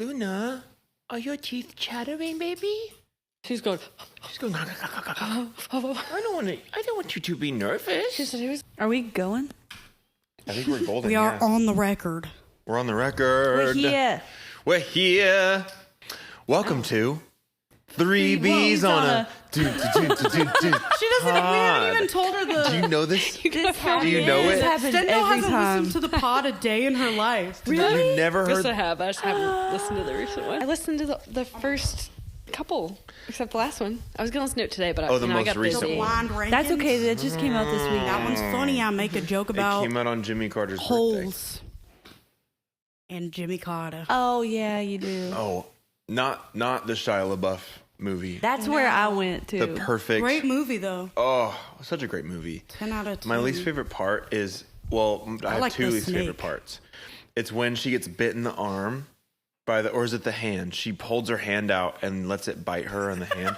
Luna, are your teeth chattering, baby? She's going. I don't want you to be nervous. Are we going? I think we're golden. We are on the record. We're on the record. We're here. We're here. Welcome to Three B's on a. She doesn't. We haven't even told her the. Do you know this? This Do you know This it? happens Stendo every hasn't time. listened to the pod a day in her life. Really? You've never Yes, heard. I have. I just haven't listened to the recent one. I listened to the first couple, except the last one. I was going to listen to it today, but Oh, the I most got recent busy. one. Blind rankings. That's okay. That just came out this week. That one's funny. I make a joke It about came out on Jimmy Carter's birthday. holes and Jimmy Carter. Oh yeah, you do. Oh, not the Shia LaBeouf movie. That's where I went to. The perfect. Great movie though. Oh, such a great movie. 10 out of 10. My least favorite part is, well, I have like two the least favorite snake. parts. It's when she gets bit in the arm or is it the hand? She holds her hand out and lets it bite her on the hand.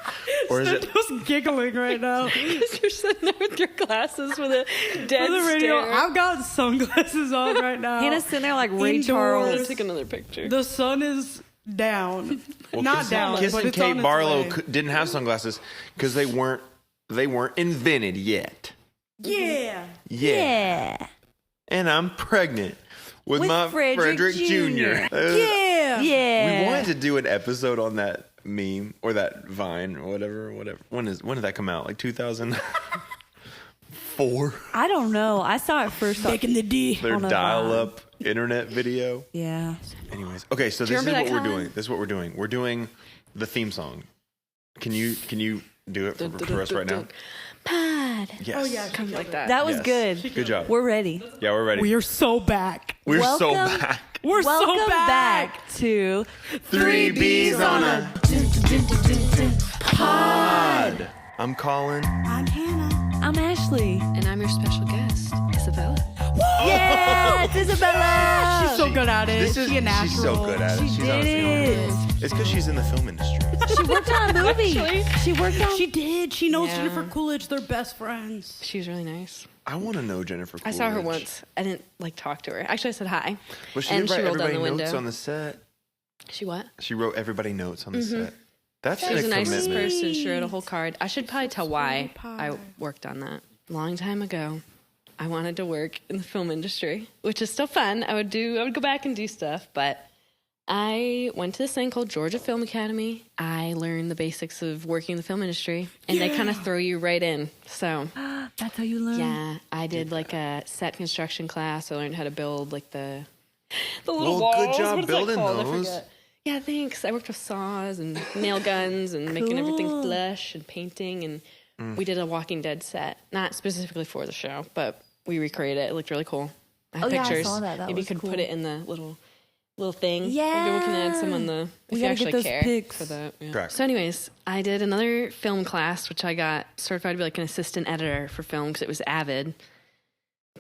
Or is it? Stendo's giggling right now. Because you're sitting there with your glasses with a dead For the radio, stare. I've got sunglasses on right now. Hannah's sitting there like Ray Indoors. Charles. Take another picture. The sun is down. Well, Not down, Kiss but and it's on Kate its Barlow way. didn't have sunglasses because they weren't invented yet. Yeah. Yeah. And I'm pregnant with my Frederick Jr. Yeah. Yeah. We wanted to do an episode on that meme or that Vine or whatever. When did that come out? Like 2004? I don't know. I saw it first. Making the D. Their on a dial-up internet video. Yeah. Anyways, okay, so Do you this is remember what that, we're Colin? doing. This is what we're doing. We're doing the theme song. Can you do it for us right now? Pod. Yes. Oh, yeah. Something like that. That was Yes. good. Good job. We're ready. Yeah, we're ready. We are so back. We're so Welcome- back. We're Welcome so back. to Three B's on a pod. I'm Colin. I'm Hannah. I'm Ashley. And I'm your special guest, Isabella. Yeah, it's Isabella. She's so good at it. She's so good at it. She She's did honestly it. It's because she's in the film industry. She worked on a movie. She worked on. She did. She knows Yeah. Jennifer Coolidge. They're best friends. She was really nice. I want to know Jennifer I Coolidge. saw her once. I didn't talk to her. Actually, I said hi. But she and did she write rolled down everybody the notes window. on the set. She what? She wrote everybody notes on the set. That's She was the a nicest commitment. person. She wrote a whole card. I should probably tell why pie. I worked on that. Long time ago, I wanted to work in the film industry, which is still fun. I would go back and do stuff, but I went to this thing called Georgia Film Academy. I learned the basics of working in the film industry, and they kind of throw you right in. So, That's how you learn. yeah, I did like a set construction class. I learned how to build like the little Well, walls. good job What is that building called? I those. forget. Yeah, thanks. I worked with saws and nail guns and making everything Cool. flush and painting. And we did a Walking Dead set, not specifically for the show, but we recreated it. It looked really cool. I have Oh, yeah, I pictures. saw that. That Maybe you was could cool. put it in the little thing. Yeah. Maybe we can add some on the We if you gotta actually get those care pics. for that. Yeah. Correct. So, anyways, I did another film class, which I got certified to be like an assistant editor for film because it was Avid.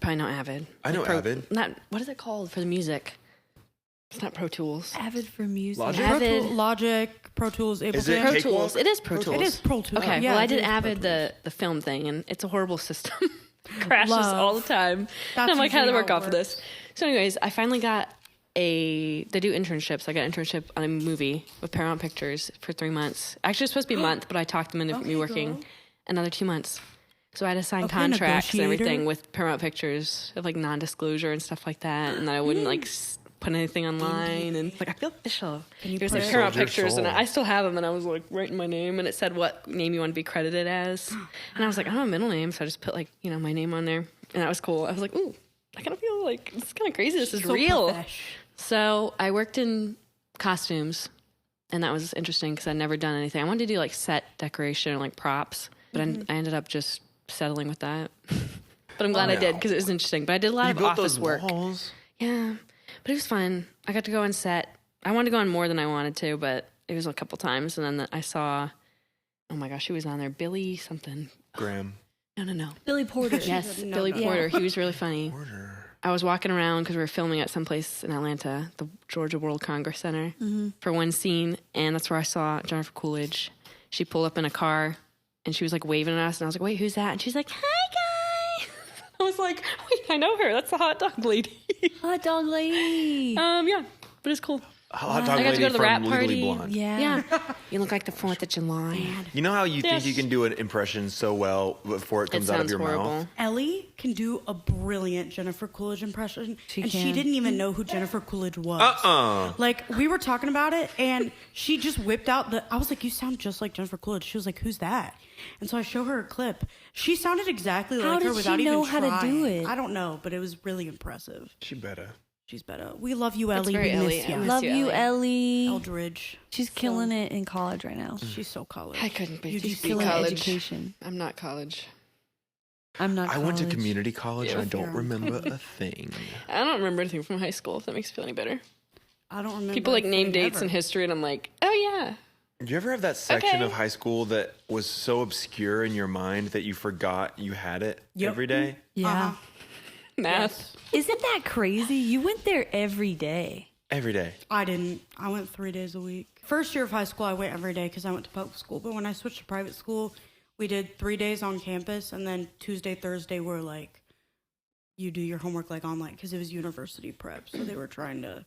Probably not Avid. I know Avid. Not what is it called for the music? It's not Pro Tools. Avid for music. Logic? Avid. Logic, Pro Tools, Ableton. Is it Pro Cakewalk? Tools. It is Pro Tools. It is Pro Tools. Okay, Yeah, well, I it did is Pro Avid, Tools. the film thing, and it's a horrible system. Crashes Love. all the time. That's And I'm like, how do they usually work how it off of this? So anyways, I finally got they do internships. I got an internship on a movie with Paramount Pictures for 3 months. Actually, it's supposed to be a month, but I talked them into me working girl. another 2 months. So I had to sign Okay, contracts and negotiator. everything with Paramount Pictures of like non-disclosure and stuff like that, and that I wouldn't like put anything online, and like I feel official. you It was put like it- Paramount Sold your Pictures, and soul. I still have them, and I was like writing my name, and it said what name you want to be credited as, and I was like, I don't have a middle name, so I just put like my name on there, and that was cool. I was like, ooh, I kind of feel like it's kind of crazy. This is So real. profesh. So I worked in costumes, and that was interesting because I'd never done anything. I wanted to do like set decoration and like props, but I ended up just settling with that. But I'm glad I did because it was interesting. But I did a lot You of built office those work. walls. Yeah, but it was fun. I got to go on set. I wanted to go on more than I wanted to, but it was a couple times. And then I saw, oh my gosh, who was on there? Billy something. Graham. No. Billy Porter. Yes, No, Billy no. Porter. He was really funny. Porter. I was walking around because we were filming at some place in Atlanta, the Georgia World Congress Center, for one scene. And that's where I saw Jennifer Coolidge. She pulled up in a car and she was like waving at us. And I was like, wait, who's that? And she's like, hi, guy. I was like, wait, I know her. That's the hot dog lady. Hot dog lady. Yeah, but it's cool. hot dog I got to lady go to the from rap Legally party. Blonde. Yeah. You look like the 4th of July. You know how you think Yes. you can do an impression so well before it It comes out of sounds your horrible. mouth? Ellie can do a brilliant Jennifer Coolidge impression, and she can. didn't even know who Jennifer Coolidge was. Like, we were talking about it, and she just whipped out I was like, you sound just like Jennifer Coolidge. She was like, who's that? And so I show her a clip. She sounded exactly How like her did without she know even how to trying. do it? I don't know, but it was really impressive. She better. She's better. We love you, Ellie. very We Ellie. miss I you. miss Love you, you, Ellie. Ellie. Eldridge. She's killing it in college right now. She's so college. I couldn't be. She's be killing college. education. I'm not college. I'm not I went to college. community college. Yeah. I don't remember a thing. I don't remember anything from high school, if that makes you feel any better. I don't remember. People like name anything dates ever. in history, and I'm like, oh, yeah. Did you ever have that section Okay. of high school that was so obscure in your mind that you forgot you had it Yep. every day? Yeah. Uh-huh. Math. Isn't that crazy? You went there every day. Every day. I didn't. I went 3 days a week. First year of high school, I went every day because I went to public school. But when I switched to private school, we did 3 days on campus, and then Tuesday, Thursday were like, you do your homework like online because it was university prep. So they were trying to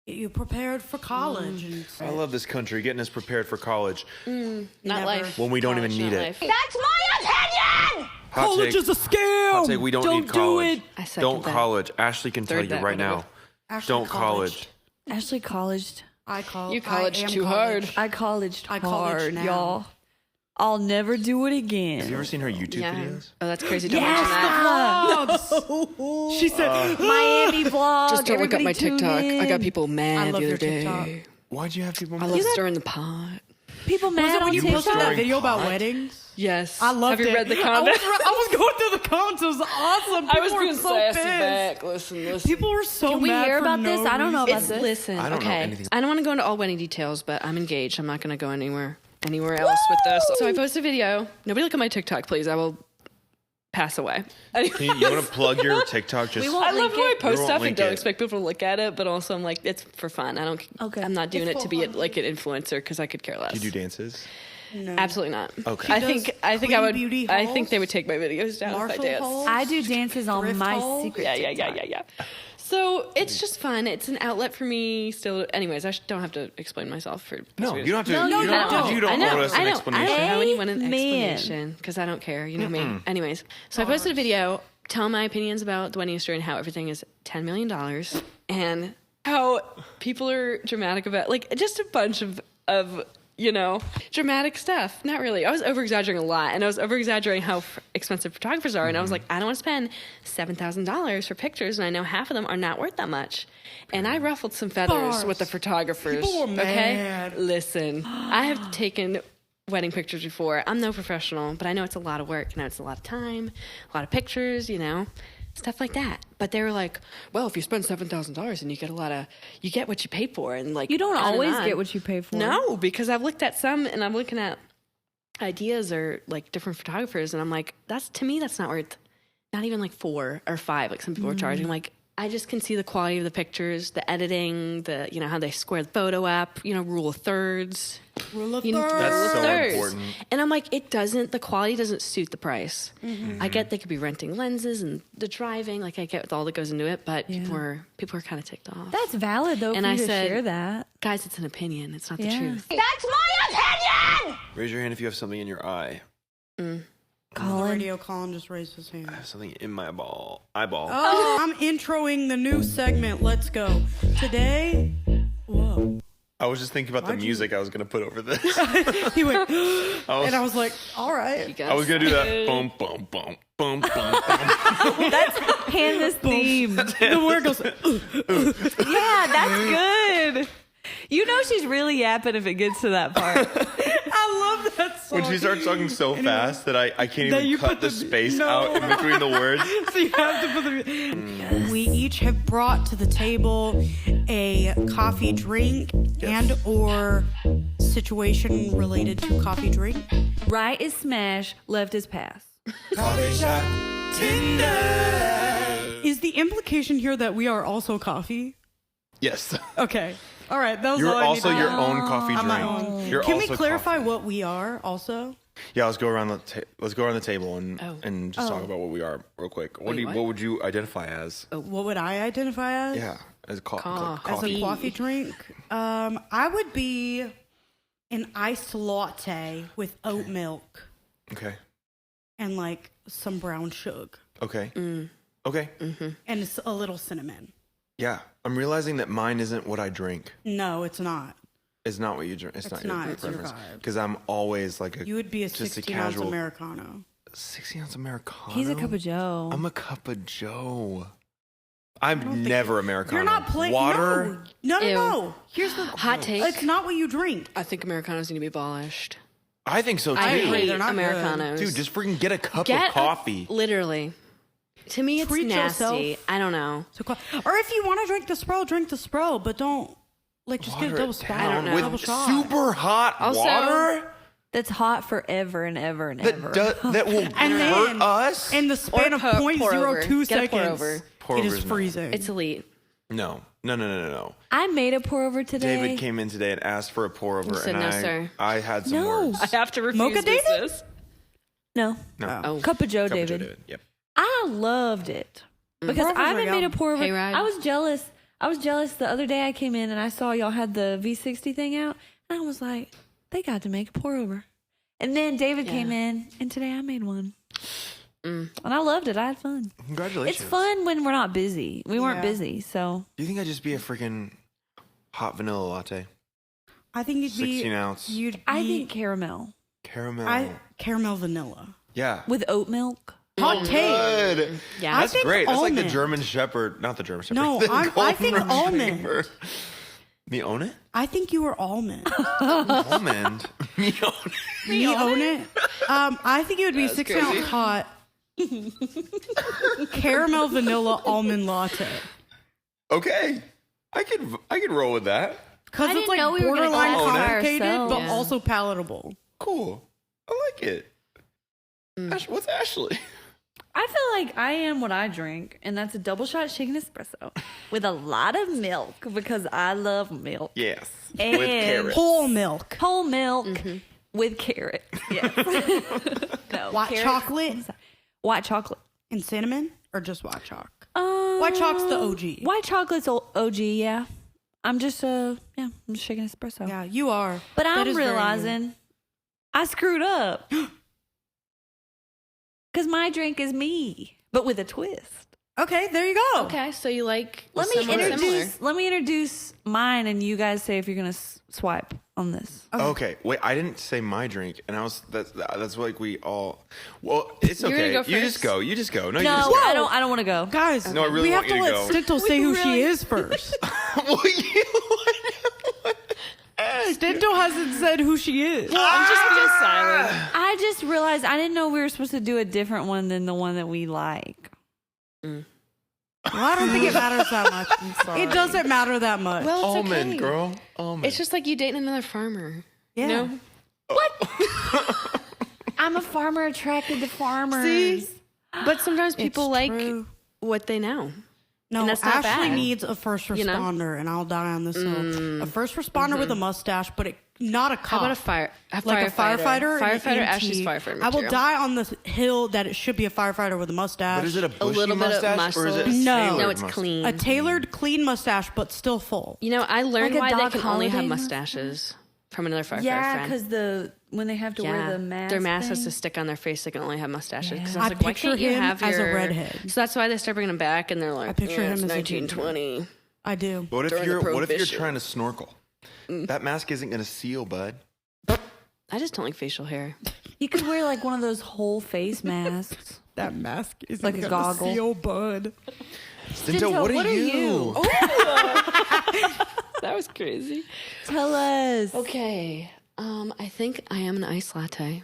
get you prepared for college. And I love this country getting us prepared for college Not Never. life. when we don't even College, need not it. life. That's my opinion! Hot take. a scam. Hot take, we don't need college. I second Don't that. college. Ashley can tell Third you that, right now. whatever. Ashley Don't college. Ashley colleged. I call. You colleged I am too college. hard. I colleged I hard, college now. y'all. I'll never do it Have you again. ever seen her YouTube Yeah. videos? Oh, that's crazy. Don't mention that. She said, Miami vlog. Just don't look up everybody my tune TikTok. I got in. people I mad love the your other day. TikTok. Why'd you have people? I love stirring the pot. People mad was it when on you TikTok? posted that Stirring video about pot? weddings? Yes. I loved Have you it. read the comments? I was going through the comments. It was awesome. I was People were being so sassy pissed. back. Listen. People were so Can we mad hear for about no this? I don't know reason. about this. Listen, I don't know okay. anything. I don't want to go into all wedding details, but I'm engaged. I'm not going to go anywhere else with this. So I posted a video. Nobody look at my TikTok, please. I will pass away. You want to plug your TikTok? Just I love how I post won't stuff and link don't it. expect people to look at it, but also I'm like, it's for fun. I don't. Okay. I'm not doing It's it to be like an influencer because I could care less. Do you do dances? No. Absolutely not. Okay. I She think does I clean beauty think they hauls, would take my videos down Marshall if I dance. hauls. I do dances on Thrift my haul? secret Yeah. TikTok. So it's just fun. It's an outlet for me still. Anyways, I don't have to explain myself for. No, you don't have to. No, you you don't. don't. You don't I know, owe us I an know. explanation. I don't know anyone an Amen. explanation because I don't care. You know me. Anyways, so I posted a video telling my opinions about the wedding industry and how everything is $10 million and how people are dramatic about like just a bunch of dramatic stuff. Not really. I was over exaggerating a lot, and I was over exaggerating how expensive photographers are. And I was like, I don't want to spend $7,000 for pictures, and I know half of them are not worth that much. And I ruffled some feathers Bars. with the photographers. People were Okay, mad. listen, I have taken wedding pictures before. I'm no professional, but I know it's a lot of work. You know, it's a lot of time, a lot of pictures. Stuff like that. But they were like, well, if you spend $7,000 and you get what you pay for. And like, You don't on and always on. get what you pay for. No, because I've looked at some and I'm looking at ideas or like different photographers and I'm like, that's not worth, not even like 4 or 5, like some people are charging. Like, I just can see the quality of the pictures, the editing, how they square the photo up, rule of thirds. Rule of You know, thirds. That's rule of so thirds. important. And I'm like, the quality doesn't suit the price. I get they could be renting lenses and the driving, like I get all that goes into it, but people are kind of ticked off. That's valid though. And for I you to said- share that. Guys, it's an opinion. It's not the Yeah. truth. That's my opinion! Raise your hand if you have something in your eye. On the Colin. radio, Colin just raised his hand. I have something in my eyeball. Oh, I'm introing the new segment. Let's go. Today, whoa. I was just thinking about the Why'd you- music I was gonna put over this. He went, I and I was like, all right. I was gonna do that. Boom, boom, boom, boom, boom, boom. That's Hannah's theme. The word goes, Yeah, that's good. You know she's really yapping if it gets to that part. I love that song. When she starts talking so fast that I can't That even you cut put the the- space no. out in between the words. So you have to put the. We each have brought to the table a coffee drink and or situation related to coffee drink. Right is smash, left is pass. Is the implication here that we are also coffee? Yes. Okay. All right. That was You're all I also needed. your own coffee I'm my drink. own. You're Can we also clarify coffee. what we are also? Yeah, let's go around the table and just Oh. talk about what we are real quick. What Wait, what would you identify as? What would I identify as? Yeah, as As coffee? a coffee drink, I would be an iced latte with oat milk Okay. and like some brown sugar Okay. Okay. and a little cinnamon. Yeah. I'm realizing that mine isn't what I drink. No, it's not. It's not what you drink. It's not your it's your preference. vibe. Because I'm always like a. You would be a just 16-ounce Americano. 16-ounce Americano. He's a cup of Joe. I'm a cup of Joe. I'm never Americano. You're not playing water. No. Here's the Hot take. It's not what you drink. I think Americanos need to be abolished. I think so too. I hate They're not Americanos. Dude, just freaking get a cup of coffee. Literally. To me, it's Treat nasty. yourself. I don't know. Or if you want to drink the Spro, but don't just get a double it spot. down I don't know. with Double shot. super hot Also- water That's hot forever and ever and ever. that will And hurt then us. in the span of pour over. 0.02 Get a pour seconds, over. Pour it over is is not. freezing. It's elite. No. I made a pour over today. David came in today and asked for a pour over, You said and no, sir. I had some No. words. I have to refuse Mocha David? this. No. No. Oh. Cup of Joe, Cup of Joe David. David. Yep. I loved it. Because Pour-overs I are haven't made a yum. pour over. Hayride. I was jealous. The other day I came in and I saw y'all had the V60 thing out. And I was like, they got to make a pour over. And then David came in and today I made one. And I loved it. I had fun. Congratulations. It's fun when we're not busy. We weren't Yeah. busy, so. Do you think I'd just be a freaking hot vanilla latte? I think you'd be 16 ounce. You'd be, I think caramel Caramel. caramel vanilla. Yeah. with oat milk. Hot take. Good. Yeah. That's think great. That's like the almond. German Shepherd. Not the German Shepherd. No, the I Golden think almond. Retriever. Me own it? I think you were almond. Almond. Me own it. Me own it. I think it would be 6-ounce hot caramel vanilla almond latte. Okay. I could roll with that. Because I it's didn't like know we were gonna borderline go by complicated, ourselves. but Yeah. also palatable. Cool. I like it. What's Ashley? I feel like I am what I drink, and that's a double shot shaken espresso with a lot of milk because I love milk. Yes. And With carrots. Whole milk. Whole milk with carrot. Yes. No, White carrot. chocolate White chocolate. and cinnamon, or just white chalk? White White chalk's the OG. White chocolate's OG, yeah. I'm just I'm just shaking espresso. Yeah, you are. But That I'm is very you. realizing I screwed up. Because my drink is me, but with a twist. Okay, there you go. Okay, so you like Let me similar. introduce mine, and you guys say if you're gonna swipe on this. Okay, wait. I didn't say my drink, and that's like we all. Well, it's You're okay. gonna go You first? just go. You just go. No, you No, just go. I don't want to go. Guys, No, I really we have want to you let to go. Stento say who really- she is first. Well, you. Stento hasn't said who she is. I'm just gonna be silent. I just realized I didn't know we were supposed to do a different one than the one that we like. Well, I don't think it matters that much. It doesn't matter that much. Well, it's Almond, okay. girl. Almond. It's just like you dating another farmer. yeah. No? I'm a farmer attracted to farmers. See? But sometimes people It's like true. what they know. No, And that's not Ashley bad. needs a first responder, You know? and I'll die on this hill. A first responder with a mustache, but not a How cop. about a like a firefighter? an Firefighter, EMT. Ashley's firefighter material. I will die on the hill that it should be a firefighter with a mustache. But is it a bushy little bit of mustache or is it a muscles. No. tailored No, it's mustache? clean. a tailored, clean mustache, but still full? You know, I learned Like a why they Doc can only have Holliday mustaches from another firefighter Yeah, friend. because when they have to wear the mask, their mask has thing. to stick on their face. They can only have mustaches. Because Yeah. I was I like, why picture can't you him have as a your... redhead. So that's why they start bringing them back, and they're like, I picture him it's as a 1920. I do. What if During you're the trying Prohibition. to snorkel? That mask isn't going to seal, bud. I just don't like facial hair. You could wear like one of those whole face masks. That mask is Like a goggle. Seal bud. Stento, what are you? That was crazy. Tell us. Okay. I think I am an iced latte.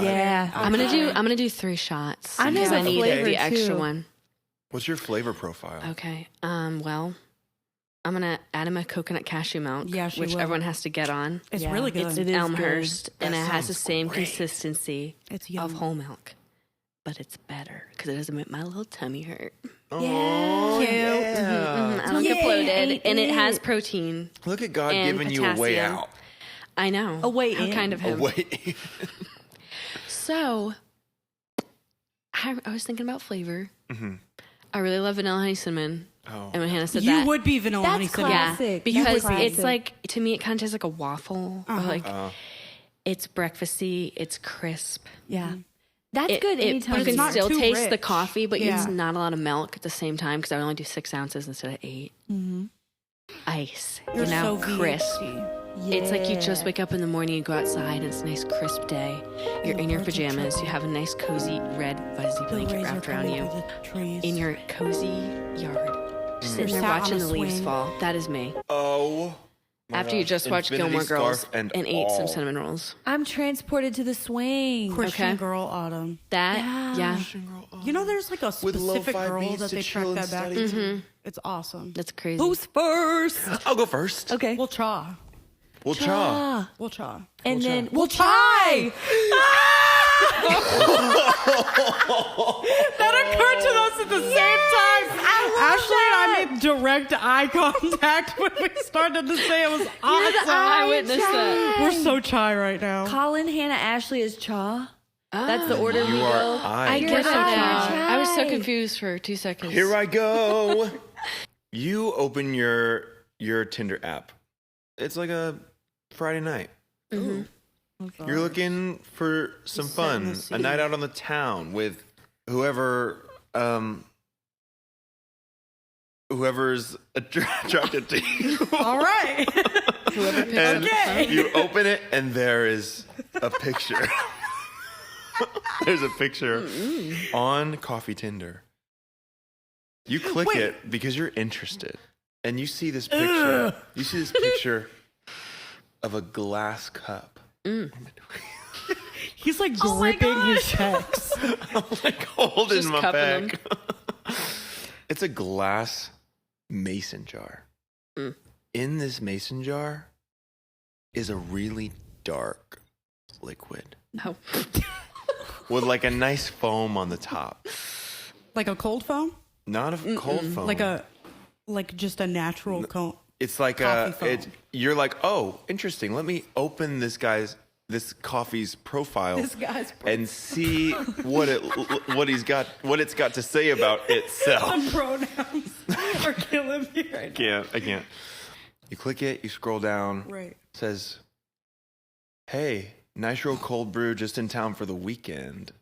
Yeah. I'm gonna do 3 shots. I know because the I need flavor, the extra too. one. What's your flavor profile? Okay. Well, I'm gonna add in my coconut cashew milk, Yeah, she which will. everyone has to get on. It's Yeah. really good. It's It is Elmhurst, and That it has the sounds same great. consistency It's of yum. whole milk, but it's better because it doesn't make my little tummy hurt. Oh, Cute. yeah. I don't get bloated, and it has protein. Look at God And giving you a way potassium. out. I know. A way I'm in. kind of A him. way. So, I was thinking about flavor. Mhm. I really love vanilla honey cinnamon. Oh. And when Hannah said You that, would be vanilla honey That's cinnamon. classic. because That's it's classic. like, to me, it kind of tastes like a waffle. Or like, it's breakfasty, it's crisp. Yeah. That's good anytime. You can not still too taste the rich. coffee, but Yeah. it's not a lot of milk at the same time because I only do 6 ounces instead of 8. Ice. You're now so crisp. VHD. It's like you just wake up in the morning, you go outside, and it's a nice crisp day. You're in your birds are pajamas, you chirping. have a nice cozy red fuzzy The blanket rays are wrapped around coming you through the trees. in your cozy yard. Just sitting there Sat on watching a the leaves swing. fall. That is me. Oh. my After you gosh. just watched Infinity Gilmore Girls scarf and ate all. some cinnamon rolls. I'm transported to the swing. Christian Okay. girl Autumn. That, yeah, You know, there's like a With specific lo-fi girl beats that to they chill track and that back study. to. It's awesome. that's crazy. Who's first? I'll go first. Okay. We'll try. We'll cha. We'll try. And then We'll try. That occurred to us at the same time. Ashley and I made direct eye contact when we started to say it was awesome. I witnessed that. We're so chai right now. Colin, Hannah, Ashley is Cha. That's the order we You go. are I I. get it now. Chai. I was so confused for 2 seconds. Here I go. You open your Tinder app. It's like a Friday night. You're looking for some Just sit in fun, the a seat. night out on the town with whoever's attracted to you. All right. Whoever picked And up the phone. you open it, and there is a picture. There's a picture on Coffee Tinder. You click Wait. it because you're interested, and you see this picture. You see this picture of a glass cup. He's like gripping his checks. I'm like holding Just my cupping back. It's a glass mason jar. In this mason jar is a really dark liquid Oh. with like a nice foam on the top. Like a cold foam? Not a cold foam. Like just a natural cone. It's like coffee foam. you're like, oh, interesting. Let me open this coffee's profile This guy's and see what it's got to say about itself. pronouns are killing me right now. I can't. You click it, you scroll down. Right. It says, hey, Nitro Cold Brew just in town for the weekend.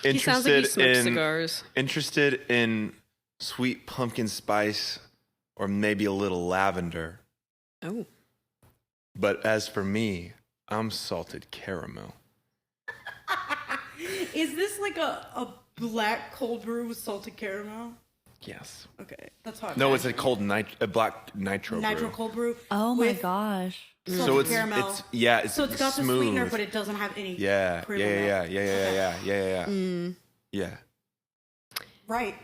He sounds like he smokes cigars. Interested in sweet pumpkin spice or maybe a little lavender. Oh. But as for me, I'm salted caramel. Is this like a black cold brew with salted caramel? Yes. Okay, that's how. No, it's a black nitro nitro brew. cold brew. Oh my with gosh. salted So it's caramel. it's so it's got smooth. the sweetener, but it doesn't have any. yeah, cream yeah, in it. yeah. Yeah. Right.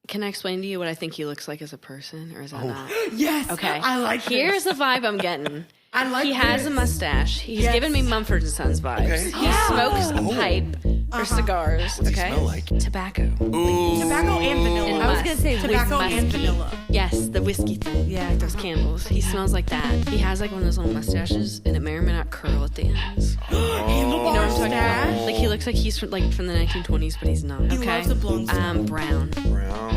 Can I explain to you what I think he looks like as a person, or is that not? Yes. Okay. I like Here's this. the vibe I'm getting. I like He has this. a mustache. He's Yes. giving me Mumford & Sons vibes. Okay. He smokes a pipe or cigars. What's he okay. smell like? Tobacco. Ooh. Tobacco and vanilla. And I was going to say Tobacco whiskey. and vanilla. Yes, the whiskey thing. Yeah. Like those candles. He smells like that. He has like one of those little mustaches, and it may or may not curl at the ends. Handlebar You know what I'm talking stash. about? Like he looks like he's from the 1920s, but he's not. He Okay. loves a blonde style. Brown.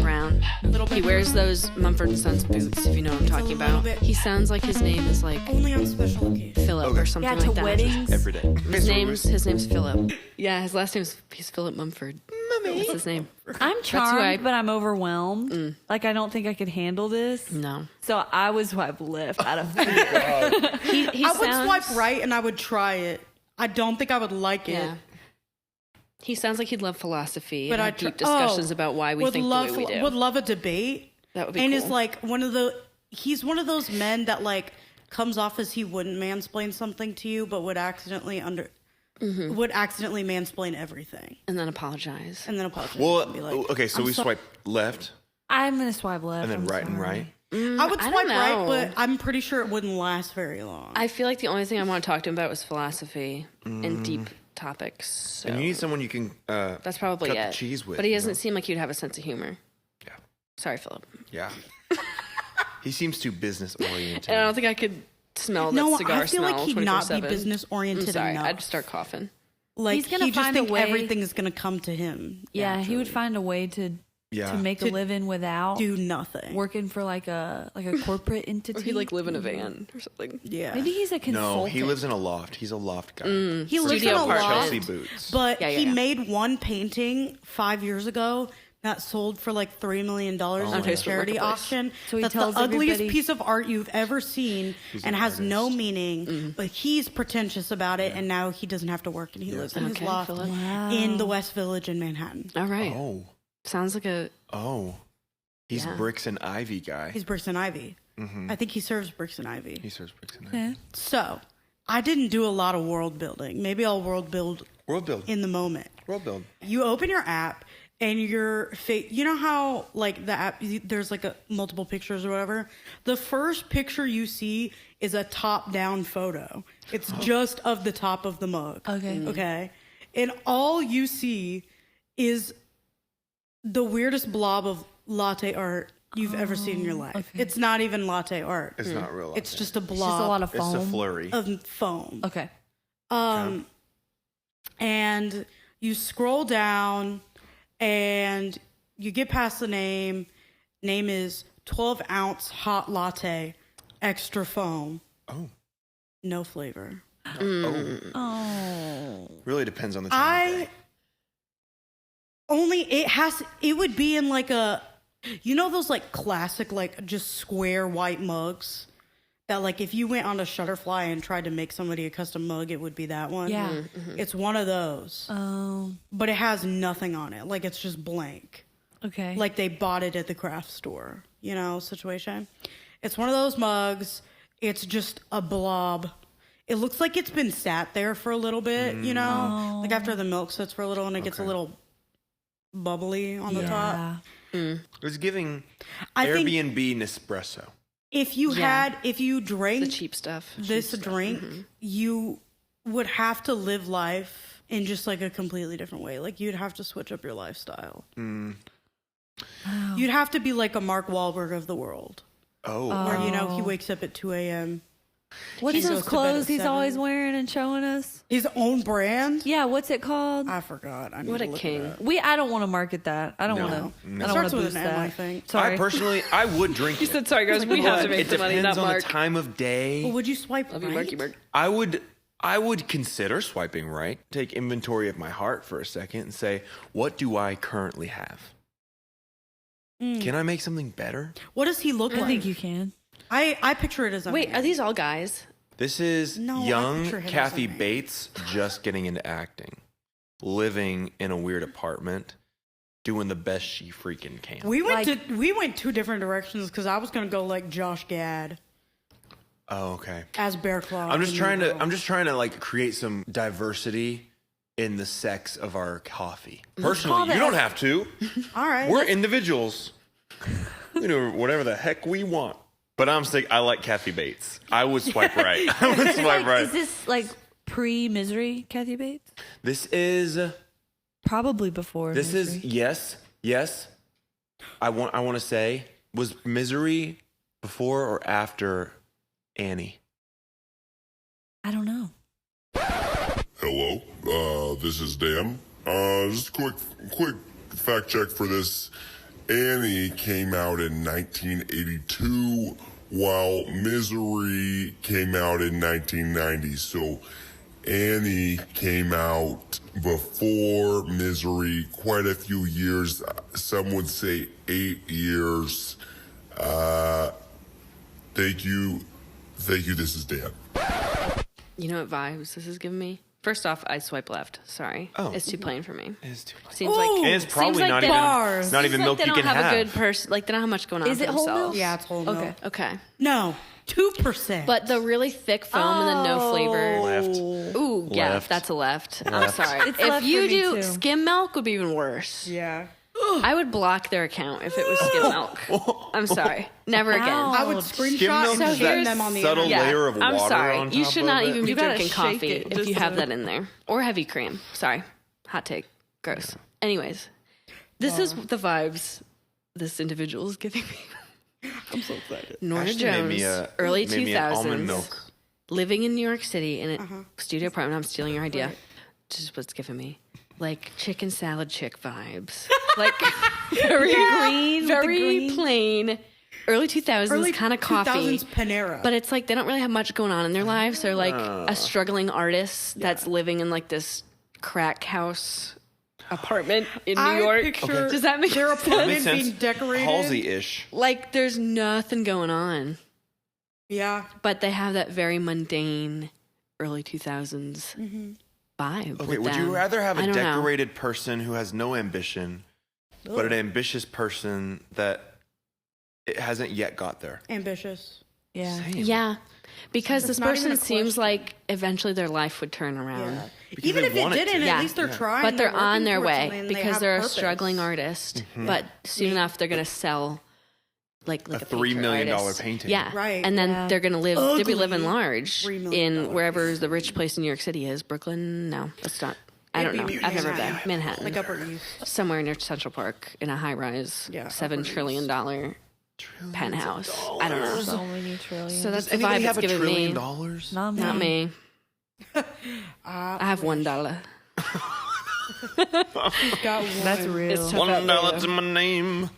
Brown. Little He bit. wears those Mumford & Sons boots, if you know what I'm talking little about. bit- He sounds like his name is like Only on special occasions. Philip Okay. or something Yeah, to like that. weddings. Every day. His name's Philip. Yeah, his last name's he's Philip Mumford. That's his name. I'm who charmed, I- but I'm overwhelmed. Like, I don't think I could handle this. No. So I would swipe left out of fear. He I would sounds, swipe right and I would try it. I don't think I would like it. Yeah. He sounds like he'd love philosophy But and I have deep discussions about why we would think love the way we do. would love a debate. That would be and cool. is like he's one of those men that like comes off as he wouldn't mansplain something to you, but would accidentally mansplain everything and then apologize. and then apologize. Well, and be like, okay, so I'm we so- swipe left I'm going to swipe left. and then I'm right and sorry. right. I would I swipe don't right, know. but I'm pretty sure it wouldn't last very long. I feel like the only thing I want to talk to him about was philosophy and deep topics. So And you need someone you can that's probably cut it. the cheese with. But he you doesn't know? seem like he'd have a sense of humor. Yeah. Sorry, Philip. Yeah. He seems too business oriented. And I don't think I could smell that no, cigar I feel smell like he'd not be 24/7. business I'm oriented sorry, enough. I'd start coughing. Like He's gonna he just find a think way- everything is gonna come to him. Yeah, he would naturally. find a way to to make a living without do nothing. working for like a corporate entity. Or he like live in a van or something. Yeah. Maybe he's a consultant. No, he lives in a loft. He's a loft guy. He lives in Studio a apartment. loft, Chelsea boots. but Yeah, he yeah. made one painting 5 years ago that sold for like $3 million in a Facebook charity Marketplace. auction. So he That's tells the ugliest everybody- piece of art you've ever seen and an has no artist. meaning, but he's pretentious about it, and now he doesn't have to work, and he lives in his Okay, loft Philip. in the West Village in Manhattan. All right. Oh. Sounds like a He's Yeah. Bricks and Ivy guy. He's Bricks and Ivy. Mm-hmm. I think he serves Bricks and Ivy. He serves Bricks and Ivy. Yeah. So, I didn't do a lot of world building. Maybe I'll world build World build. in the moment. World build. You open your app and you know how like the app there's like multiple pictures or whatever. The first picture you see is a top down photo. It's just of the top of the mug. Okay. And all you see is the weirdest blob of latte art you've ever seen in your life. Okay. It's not even latte art. It's not real. It's just a It's blob just a lot of It's foam. a flurry. of foam. Okay. And you scroll down and you get past the name. Name is 12-ounce hot latte, extra foam, Oh. no flavor. Oh. Really depends on the time of day. It would be in like a, you know those like classic like just square white mugs that like if you went on a Shutterfly and tried to make somebody a custom mug, it would be that one. Yeah. It's one of those, Oh. but it has nothing on it. Like it's just blank. Okay. Like they bought it at the craft store, situation. It's one of those mugs. It's just a blob. It looks like it's been sat there for a little bit, like after the milk sits for a little and it gets a little bubbly on the top. It was giving I think Airbnb Nespresso. if you drank the cheap stuff. this drink, you would have to live life in just like a completely different way. Like you'd have to switch up your lifestyle. You'd have to be like a Mark Wahlberg of the world. Oh. Where, he wakes up at 2 a.m. What's He goes those to bed clothes at he's 7. always wearing and showing us? His own brand? Yeah, what's it called? I forgot. I need What to a look king. it up. I don't want to market that. I don't No. want to. No. I It don't want starts to with boost an M, I that. think. Sorry. I would drink He it. said, "Sorry guys, we have to make It some money." depends Not on Mark. the time of day. Well, would you swipe Love you, right? Marky Mark. I would consider swiping right. Take inventory of my heart for a second and say, what do I currently have? Can I make something better? What does he look I like? think you can. I picture it as a Wait, man. are these all guys? This is No, I young picture him as Kathy a man. Bates just getting into acting, living in a weird apartment, doing the best she freaking can. We went two different directions because I was gonna go like Josh Gad Oh, okay. as Bear Claw. I'm just in trying the to girl. I'm just trying to like create some diversity in the sex of our coffee. Personally, you don't have to. All right. We're individuals. We do whatever the heck we want. But I like Kathy Bates. I would swipe right. I would swipe right. Is this like pre-Misery, Kathy Bates? This is Probably before. this Misery. is yes. I want to say, was Misery before or after Annie? I don't know. Hello, this is Dan. Just a quick fact check for this. Annie came out in 1982, while Misery came out in 1990. So Annie came out before Misery, quite a few years. Some would say 8 years. Thank you. This is Dan. You know what vibes this is giving me? First off, I swipe left. Sorry. Oh. It's too plain for me. It's too much. Seems like Ooh. And it's probably like not they even bars. not even seems milk like they you don't can have have. a good person. Like they don't have much going on Is for it whole themselves. milk? Yeah, it's whole milk. Okay. Okay. No, 2%. But the really thick foam and the no flavor. Left. Ooh, yeah, Left. that's a left. I'm sorry. It's If left you for me, do too. skim milk, would be even worse. yeah, I would block their account if it was skim milk. I'm sorry. Never again. Ow. I would Skim screenshot milk and is send that them on the subtle internet. layer of I'm water sorry. on You top should of not it? even be You gotta drinking shake coffee it if just you have to- that in there. Or heavy cream. Sorry. Hot take. Gross. Anyways, this is the vibes this individual is giving me. I'm so excited. Nora Ashley made me Jones, a- early made me an almond 2000s, milk. living in New York City in a studio apartment. I'm stealing your idea. Right. This is what's giving me. Like chicken salad chick vibes. like very green with the very green. plain. Early 2000s kind of coffee. 2000s Panera. But it's like they don't really have much going on in their lives. They're like a struggling artist that's living in like this crack house apartment in New I York. picture Does that make their sense? apartment Makes sense. being decorated. Halsey-ish. Like there's nothing going on. Yeah. But they have that very mundane early 2000s vibe. Okay, with would you them. rather have I a don't know. decorated person who has no ambition, but an ambitious person that it hasn't yet got there? Ambitious. Yeah. Same. Yeah. Because this not even person a seems question. like eventually their life would turn around. Yeah. Because Even they if it want it didn't, to. Yeah. at least they're trying. But they're on working their towards way something and they because have they're purpose. a struggling artist. But soon enough, they're going to sell like A a $3 painter million artist. painting. Yeah. Right. And then Yeah. they're going to live, they'll be Ugly living large $3 million in wherever the rich place in New York City is. Brooklyn? No, that's not. I don't know. It'd be I've never been. Manhattan. Manhattan. Like Upper East. Somewhere near Central Park in a high rise, Yeah, $7 Upper trillion penthouse. I don't know. So many trillion. So that's Does the vibe anybody it's have $1 giving trillion? me. Not Not me. me. I have $1. Got one. That's real. It's tough out $1 there. to my name.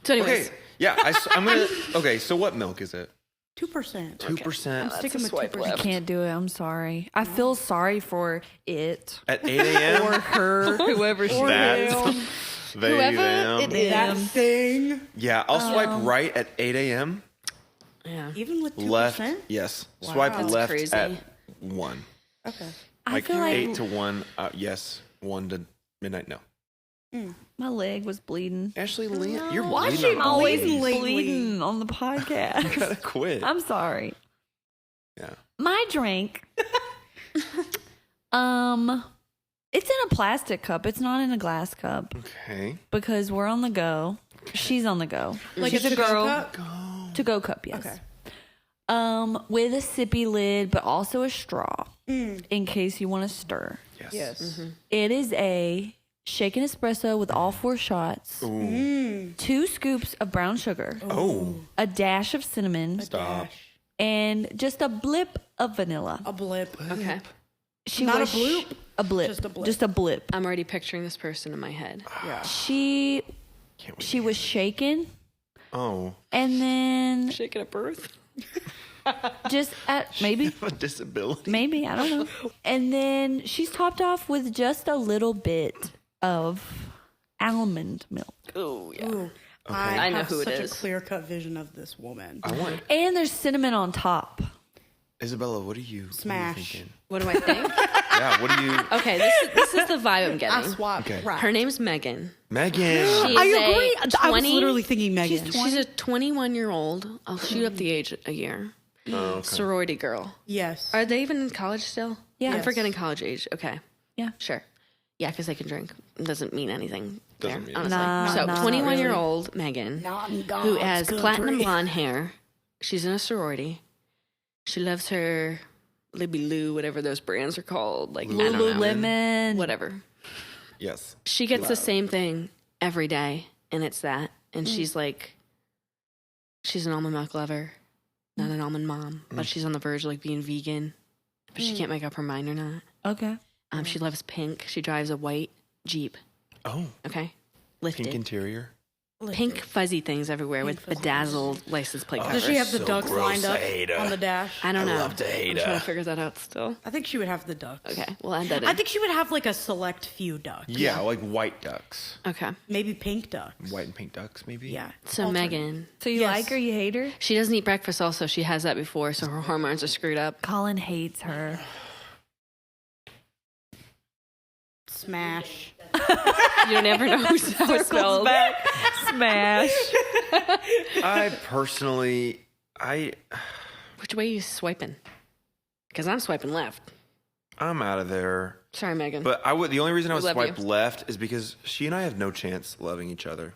So anyways, Okay, yeah, I'm gonna. Okay, so what milk is it? 2%. 2% Sticking with 2%. Can't do it. I'm sorry. I feel sorry for it at 8 a.m. or her, whoever she is. That's they Whoever them. it is. That thing. Yeah, I'll swipe right at 8 a.m. yeah. Even with 2%? Left, yes. Swipe That's left crazy. at 1. Okay. I feel like 8 to 1, yes. 1 to midnight, no. my leg was bleeding. Ashley, you're Why bleeding she on always bleeding. bleeding on the podcast? You gotta quit. I'm sorry. Yeah. My drink. It's in a plastic cup. It's not in a glass cup Okay. because we're on the go. She's on the go. Like She's a to-go girl. cup? To go cup, yes. Okay. With a sippy lid, but also a straw in case you want to stir. Yes. Yes. It is a shaken espresso with all 4 shots, Ooh. 2 scoops of brown sugar, Oh. a dash of cinnamon, Stop. and just a blip of vanilla. A blip. Okay. She Not a was bloop? a blip. Just a blip. Just a blip. I'm already picturing this person in my head. Yeah. She Can't wait. she was shaken, Oh. and then Shaking at birth. just at maybe A disability. I don't know. And then she's topped off with just a little bit of almond milk. Oh yeah. Ooh. I know have who it such is. a clear-cut vision of this woman. I want And there's cinnamon on top. Isabella. What are you Smash. thinking? What do I think? Yeah. What are you? Okay, this is the vibe I'm I getting. swap. Okay. Right. Her name's Megan. Megan. She I is agree. a I was 20 literally thinking Megan. She's a 21-year-old. I'll shoot up the age a year. Oh, okay. Sorority girl. Yes. Are they even in college still? Yeah. I'm Yes. forgetting college age. Okay. Yeah. Sure. Yeah, because they can drink. It doesn't mean anything. Doesn't there, mean honestly. Nah, so, not 21-year-old Megan, Not in who God's has country. platinum blonde hair. She's in a sorority. She loves her Libby Lou, whatever those brands are called. Like, I don't know. Lululemon. Whatever. Yes. She gets the same thing every day, and it's that. And she's like, she's an almond milk lover, not an almond mom, but she's on the verge of like being vegan, but she can't make up her mind or not. Okay. She loves pink. She drives a white Jeep. Oh. Okay, lifted Pink interior. pink fuzzy things everywhere with fuzzy bedazzled license plate Does covers. she have the so ducks gross. lined I up hate her. on the dash? I don't know. love to hate I'm trying her. to figure that out still. I think she would have the ducks. Okay, we'll add that in. I think she would have like a select few ducks. Yeah, like white ducks. Okay, Maybe pink ducks. White and pink ducks, maybe. Yeah. so Alternate. Megan, So you Yes. like her? You hate her? she doesn't eat breakfast. Also, she has that before, so her hormones are screwed up. Colin hates her. Smash. You don't ever know how it's spelled. Smash. I personally, Which way are you swiping? Because I'm swiping left. I'm out of there. Sorry, Megan. But the only reason I would Love swipe you. left is because she and I have no chance loving each other.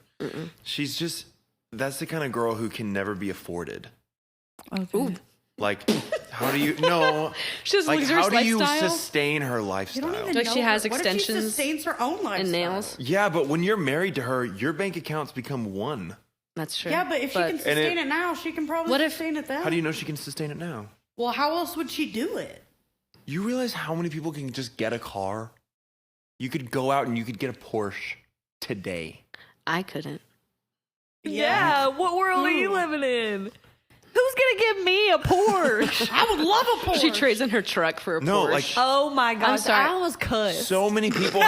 She's just that's the kind of girl who can never be afforded. Okay. Like, how do you no? she has a Like, luxurious how do you lifestyle sustain her You don't lifestyle? even Like know she has her. What if she extensions sustains her own lifestyle? and nails. Yeah, but when you're married to her, your bank accounts become one. That's true. Yeah, but if she can sustain it now, she can probably What if- sustain it then. How do you know she can sustain it now? Well, how else would she do it? You realize how many people can just get a car? You could go out and you could get a Porsche today. I couldn't. Yeah, what world are you living in? Who's gonna give me a Porsche? I would love a Porsche. She trades in her truck for a No, Porsche. like Oh my gosh, sorry. I almost cussed. so many people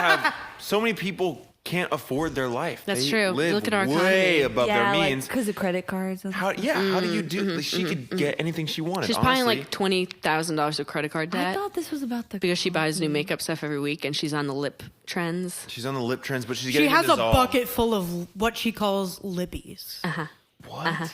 can't afford their life. That's They true. Live Look at our way economy. above their means. because of credit cards. And How do you do? Like, she could get anything she wanted. she's honestly. paying like $20,000 of credit card I debt thought this was about the because she buys new makeup stuff every week and she's on the lip trends. She's on the lip trends, but she's She getting has a dissolve. bucket full of what she calls lippies. What?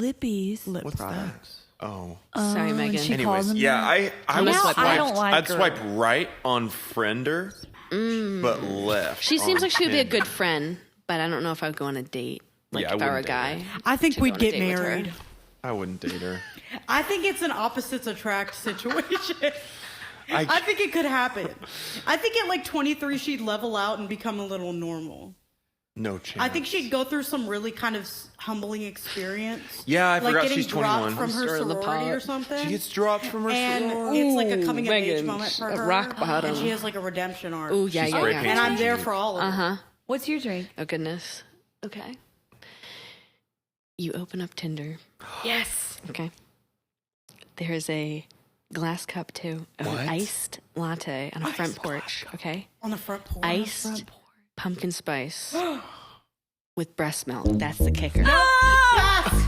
lippies. Lip What's products. that? Oh. Sorry, and Megan. she calls Anyways, them yeah, that. I would Now swipe. I don't like I'd her. swipe right on Friender, but left. She seems on like she would be a Tinder. good friend, but I don't know if I'd go on a date. Like Yeah, I if I were a wouldn't date guy. her. I think to we'd go on a get date with her. married. I wouldn't date her. I think it's an opposites attract situation. I I think it could happen. I think at like 23 she'd level out and become a little normal. no chance. I think she'd go through some really kind of humbling experience. Yeah, I like forgot getting she's dropped 21. from her Stir the sorority or pot. something. She gets dropped from her and sorority. it's like a coming of age Megan, moment for a her. rock bottom. And she has like a redemption arc. Oh, yeah, She's yeah, spray yeah. painted. And I'm there for all of it. What's your drink? Oh, goodness. Okay. You open up Tinder. Yes. Okay. There's a glass cup, too, of an What? iced latte on a front porch. Okay. On the front porch. Iced pumpkin spice with breast milk. That's the kicker. Pass.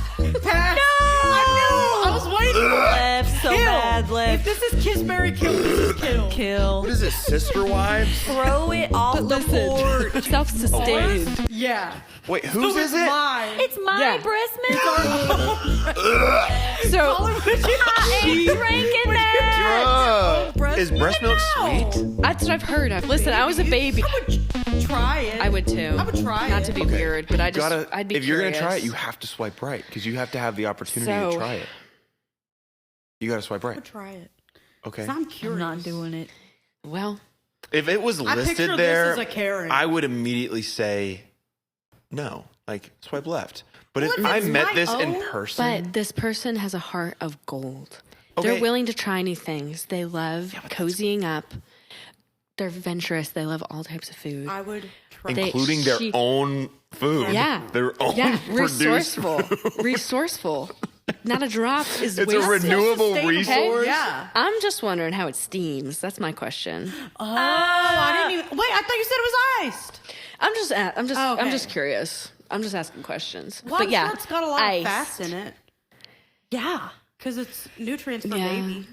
I was waiting for it. Left so Kill. bad. If Left. this is Kiss Mary Kill, this is Kill. Kill. What is it, Sister Wives? Throw it off the porch. Self-sustained. Yeah. Wait, whose is it? Mine. It's my Yeah. breast milk. So I ain't drinking that. Is breast milk sweet? that's what I've heard. Listen, I was a baby. I would try it. I would too. I would try Not it. to be weird, but I'd be if you're gonna curious. try it, you have to swipe right because you have to have the opportunity So- to try it. You got to swipe I right. would try it. Okay. 'Cause I'm I'm curious. not doing it. Well, If it was I picture listed this there, as a Karen. I would immediately say no, like swipe left. But Well, if if I it's met my this in own- person, but this person has a heart of gold. Okay. They're willing to try new things. They love cozying up. They're adventurous. They love all types of food. I would try They- including their she- own food, Yeah. their own Yeah, produced resourceful. food. Resourceful. Not a drop is It's a wasted. renewable Sustainable. resource. Yeah. I'm just wondering how it steams. That's my question. Oh, I didn't even. Wait, I thought you said it was iced. I'm Okay. just curious. I'm just asking questions. Well, but yeah, it's got a lot iced. of fats in it Yeah. because it's nutrients for Yeah. baby.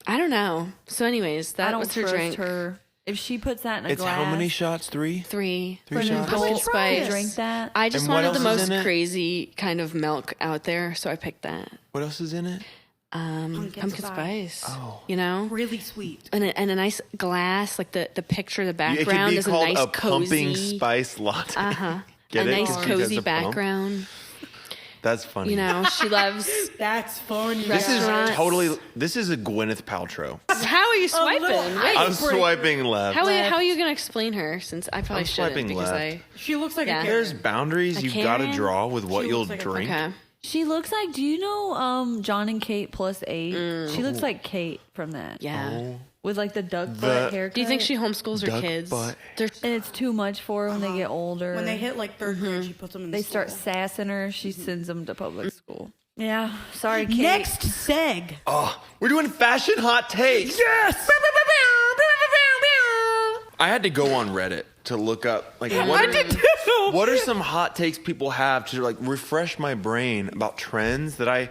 I don't know. So, anyways, I that don't was her trust drink. her. If she puts that in a It's glass. how many shots? Three? Three. Three shots? Pumpkin Don't spice. drink that. I just And what wanted the else is in most it? crazy kind of milk out there, so I picked that. What else is in it? Pumpkin spice. Oh. You know? Really sweet. And a nice glass, like the picture, the It could background be is a called nice a pumping cozy. spice latte. A Get it? nice 'Cause she has cozy a pump? background. That's funny. You know, she loves. That's funny. This is Restaurants. totally. This is a Gwyneth Paltrow. How are you swiping? little Wait, I'm swiping left. how are you going to explain her? Since I probably I'm shouldn't swiping because left. She looks like Yeah. a There's Karen. boundaries A you've got to Karen? draw with what She you'll looks like a- drink. okay. She looks like, do you know John and Kate plus 8? She looks like Kate from that. Yeah. With like the duck butt haircut. Do you think she homeschools her Duck kids? butt. They're And it's too much for her when they get older. When they hit like third grade, she puts them in. They the start school. sassing her. She sends them to public school. Yeah. Sorry, Kate. Next seg. Oh, we're doing fashion hot takes. Yes. I had to go on Reddit to look up like what are some hot takes people have to like refresh my brain about trends that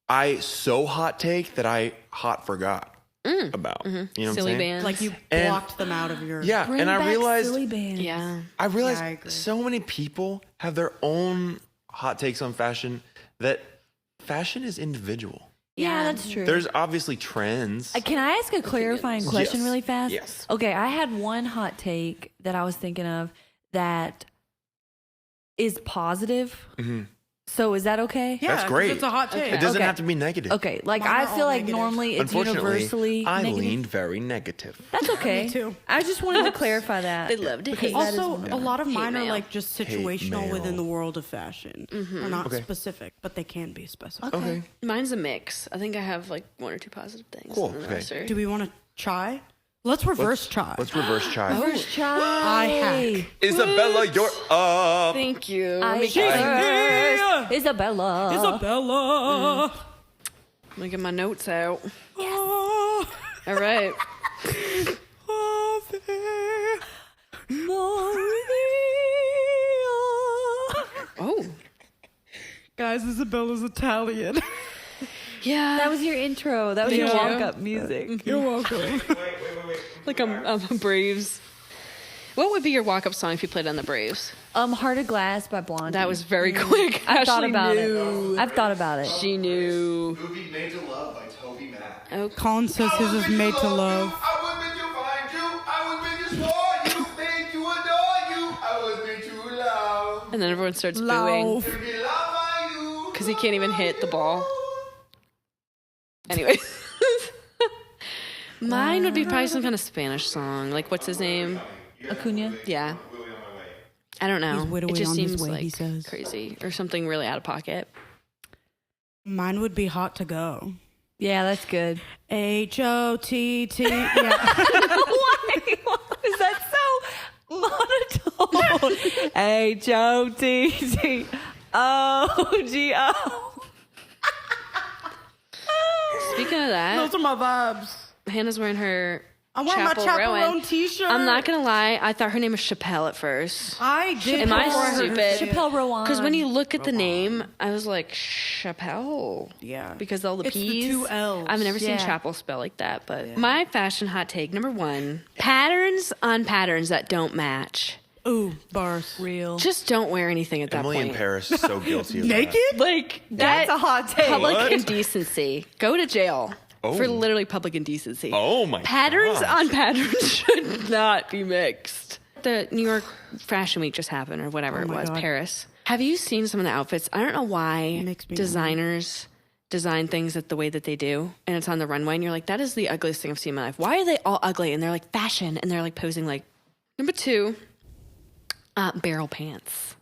I so hot take that I hot forgot about. You know what I'm silly saying? bands. Like you And- blocked them out of your. Yeah, Bring and I back realized silly bands. Yeah. I realized Yeah, I agree. so many people have their own hot takes on fashion that fashion is individual. Yeah, that's true. There's obviously trends. Can I ask a clarifying question Yes. really fast? Yes. Okay, I had one hot take that I was thinking of that is positive. So is that okay? Yeah, That's 'cause great. It's a hot take. It doesn't Okay. have to be negative. Okay, like Mine are I feel all like negative. normally it's universally Unfortunately, I negative. leaned very negative. That's okay. Me too. I just wanted to clarify that. They love to Because hate. that is Also, one of a them. lot of mine are mail. like just Hate situational mail. within the world of fashion. They're not Okay. specific, but they can be specific. Okay. Mine's a mix. I think I have like one or two positive things. Cool. And then the Okay. rest are- Do we want to try? Let's reverse chai. Let's reverse chai. First try. I hack. Isabella, you're up. Thank you. I Let first. Isabella. Isabella. me get my notes out. Oh, All right. Oh, guys, Isabella's Italian. yeah. That was your intro. That was your Thank you. walk-up music. You're welcome. like I'm a Braves. What would be your walk-up song if you played on the Braves? Heart of Glass by Blondie. That was very quick. I've thought Ashley about knew. it. I've thought about it. She knew. Movie Made to Love by Toby Mac. Oh, Colin says his is made to love. I was made to find you. I was made to for you. Made to adore you. I was made to love. and then everyone starts booing Love. To be loved by you. because he can't even hit the ball. Anyway. Mine would be probably some kind of Spanish song. Like, what's his name? Acuna. Yeah. I don't know. He's whittling It just on his seems way, like he says. crazy or something really out of pocket. Mine would be Hot to Go. Yeah, that's good. H-O-T-T. Yeah. Why? Is that so monotone? H-O-T-T-O-G-O. Speaking of that, Those are my vibes. Hannah's wearing her I'm wearing my Chapel chaperone Rowan t-shirt. I'm not gonna lie, I thought her name was Chappelle at first. I did. Am I before heard her stupid? say it. Chappelle Rowan. Because when you look at the name, I was like, Chappelle. Yeah. Because all the It's the P's. two L's. I've never seen Yeah. chapel spelled like that. But my fashion hot take, number one, patterns on patterns that don't match. Ooh, bars. real. Just don't wear anything at that Emily in point. Paris is so guilty of Naked? Like, That's that a hot take. public What? indecency. Go to jail for literally public indecency. Oh my Patterns gosh. on patterns should not be mixed. The New York Fashion Week just happened, or whatever it my was, God. Paris. Have you seen some of the outfits? I don't know why makes me designers design things the way that they do, and it's on the runway, and you're like, that is the ugliest thing I've seen in my life. Why are they all ugly? And they're like fashion, and they're like posing like. Number two, barrel pants.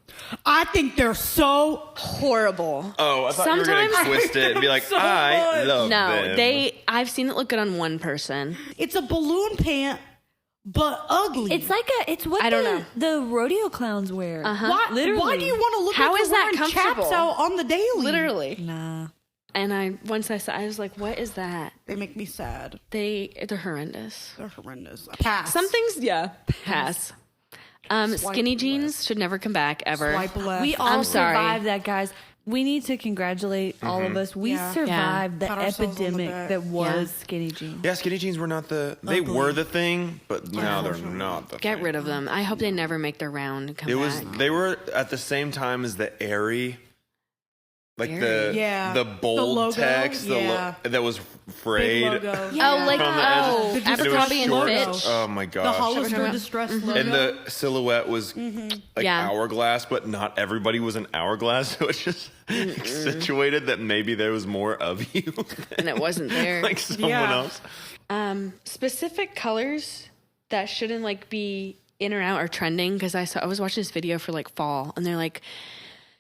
I think they're so Horrible. Oh, I thought you were Sometimes- going to twist it and be like, So I much. love No, them. I've seen it look good on one person. it's a balloon pant, but ugly. It's like it's what I don't know. the rodeo clowns wear. why, Literally. why do you want to look How like is you're that wearing comfortable? chaps out on the daily? Literally. Nah. And once I saw, I was like, what is that? They make me sad. They're horrendous. They're horrendous. Pass. Some things, yeah, pass. Skinny jeans should never come back ever. Swipe left. We all I'm sorry. survived that, guys. We need to congratulate all of us. We Yeah. survived Pat the ourselves on the epidemic back. that was Yeah. skinny jeans. Yeah, skinny jeans were not they were the thing, but now they're not the Get thing. rid of them. I hope they never make their round and come It was back. they were at the same time as the Airy, like the Airy? Yeah. the The bold logo? text Yeah. that was Big frayed logo. Oh, like, from the edges. oh, The And it was Abercrombie and short. Fitch. Oh my The gosh! Hollister distress logo. And the silhouette was like Yeah. hourglass, but not everybody was an hourglass. So it's just situated that maybe there was more of you And it wasn't there. like someone Yeah. else. Specific colors that shouldn't like be in or out or trending, because I was watching this video for like fall, and they're like,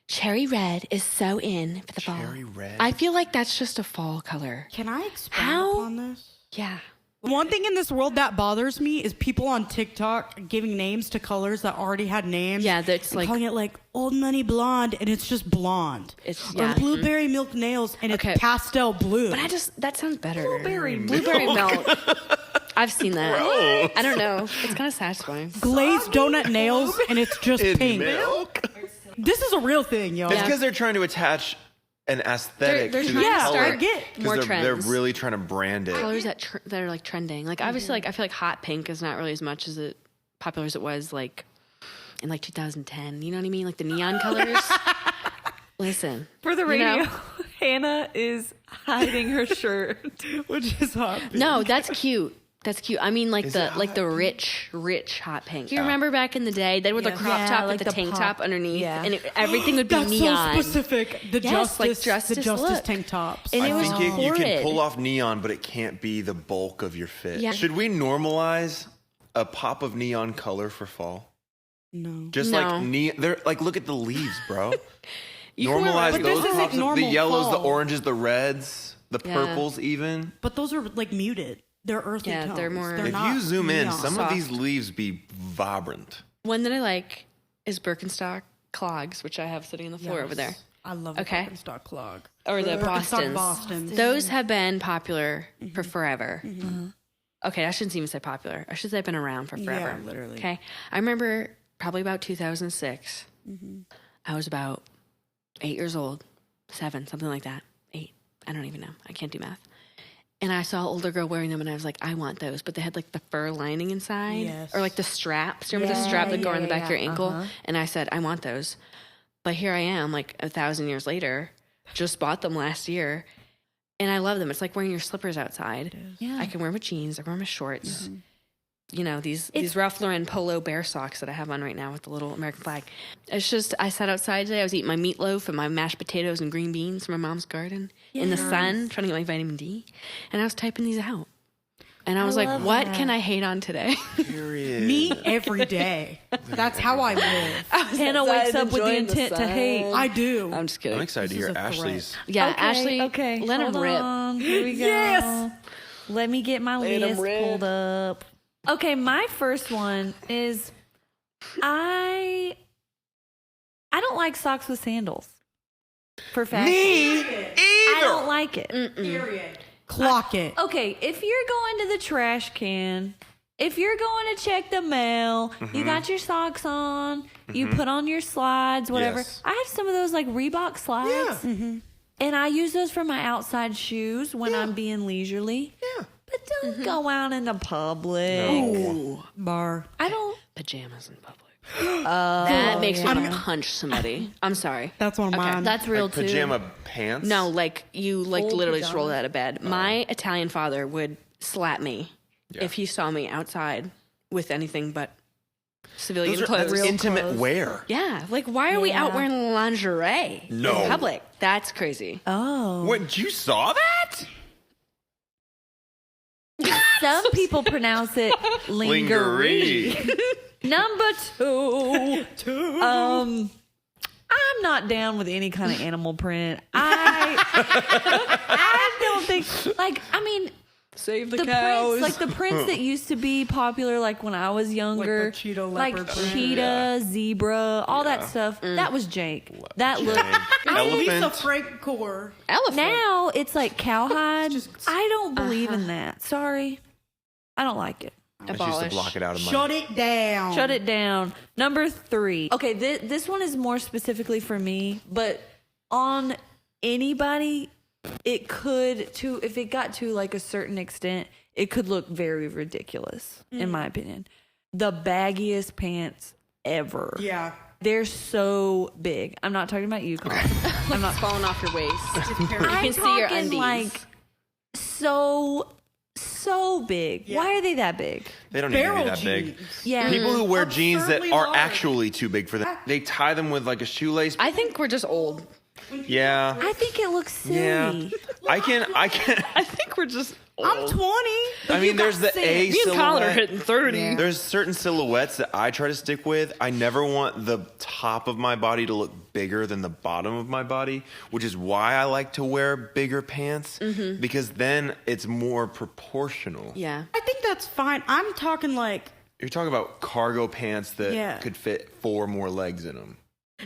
cherry red is so in for the fall. Cherry red? I feel like that's just a fall color. Can I expand How? upon this? Yeah. One thing in this world that bothers me is people on TikTok giving names to colors that already had names. Yeah, that's and like- calling it like Old Money Blonde, and it's just blonde. It's- or yeah. Blueberry Milk Nails, and Okay. it's pastel blue. But that sounds better. Blueberry milk. I've seen that. Gross. I don't know. It's kind of satisfying. Glazed donut nails, and it's just In pink. milk. This is a real thing, y'all. It's because they're trying to attach an aesthetic They're to trying the to Yeah, color. start I get 'Cause more they're, trends. They're really trying to brand it. Colors that are like trending. Like obviously, like I feel like hot pink is not really as much as it popular as it was like in like 2010. You know what I mean? Like the neon colors. Listen, For the you radio, know? Hannah is hiding her shirt. Which is hot. No, that's cute. That's cute. I mean, like Is the it like hot the rich hot pink. You remember back in the day, they were the crop Yeah, top like with the the tank pop. top underneath, Yeah. and everything would be That's neon. so specific. The Yes, like justice, Justice look. tank tops. And I it was think you can horrid. pull off neon, but it can't be the bulk of your fit. Yeah. Should we normalize a pop of neon color for fall? no. Just No. like they're like look at the leaves, bro. You can wear Normalize But those this isn't pops, of the normal yellows, the fall. oranges, the reds, the Yeah. purples, even. But those are like muted. They're earthy Yeah, tones. they're more- If not you zoom in, neon. some of these leaves be vibrant. One that I like is Birkenstock clogs, which I have sitting on the floor over there. I love the Okay. Birkenstock clog. Or the Birkenstock Bostons. Bostons. Those have been popular for forever. Okay, I shouldn't even say popular. I should say been around for forever. Yeah, literally. Okay. I remember probably about 2006. I was about 8 years old, 7, something like that. 8. I don't even know. I can't do math. And I saw an older girl wearing them, and I was like, I want those. But they had like the fur lining inside, Yes. or like the straps. Do you remember the strap that go around the back of your ankle? Uh-huh. And I said, I want those. But here I am, like 1,000 years later, just bought them last year, and I love them. It's like wearing your slippers outside. Yeah. I can wear them with jeans. I wear them with shorts. You know, these Ralph Lauren polo bear socks that I have on right now with the little American flag. It's just, I sat outside today. I was eating my meatloaf and my mashed potatoes and green beans from my mom's garden in the sun, trying to get my vitamin D. And I was typing these out. And I was like, love what that. can I hate on today? Period. Me every day. That's how I live. Hannah wakes up with the intent to hate. I do. I'm just kidding. I'm excited to This hear is a threat. Ashley's. Yeah, Okay, Ashley, okay, let him hold rip. on. Here we go. Yes. Let me get my Let 'em list rip. pulled up. Okay, my first one is I don't like socks with sandals for fashion. Me I don't either. like it. Period. Clock it. Okay, if you're going to the trash can, if you're going to check the mail, you got your socks on, you put on your slides, whatever. Yes. I have some of those like Reebok slides. And I use those for my outside shoes when I'm being leisurely. Yeah. But don't go out in the public. No. Bar. I don't. Pajamas in public. That makes me yeah. want to punch somebody. I'm sorry. That's one of mine. That's real Like too. pajama pants? No, like you like Full literally just roll pajamas? out of bed. My Italian father would slap me if he saw me outside with anything but civilian Those are clothes. that's intimate clothes. wear. Yeah, like why are we out Yeah. wearing lingerie No. in public? That's crazy. Oh. What, you saw that? Some people pronounce it lingerie. Number two. I'm not down with any kind of animal print. I don't think like I mean Save the, the cows. prints like the prints that used to be popular like when I was younger, cheetah like leopard print. cheetah, zebra, all that stuff. That was jank. That looked. Lisa Elephant. Frank core. elephant. Now it's like cowhide. I don't believe in that. Sorry, I don't like it. I used to Abolish. block it out of my... Shut it down. Shut it down. Number 3. Okay, this one is more specifically for me, but on anybody, it could too. If it got to like a certain extent, it could look very ridiculous, in my opinion. The baggiest pants ever. Yeah. They're so big. I'm not talking about you, Colin. I'm not falling off your waist. I'm can see your talking, undies. like so big. Yeah. Why are they that big? They don't need to be Barrel that big. jeans. Yeah. People who wear jeans that Absurdly are large. actually too big for them, they tie them with like a shoelace. I think we're just old. Yeah. I think it looks silly. Yeah. I can. I think we're just old. I'm 20. I mean, there's the A Me and Colin are silhouette. hitting 30. Yeah. There's certain silhouettes that I try to stick with. I never want the top of my body to look bigger than the bottom of my body, which is why I like to wear bigger pants because then it's more proportional. Yeah. I think that's fine. I'm talking like, You're talking about cargo pants that Yeah. could fit 4 more legs in them.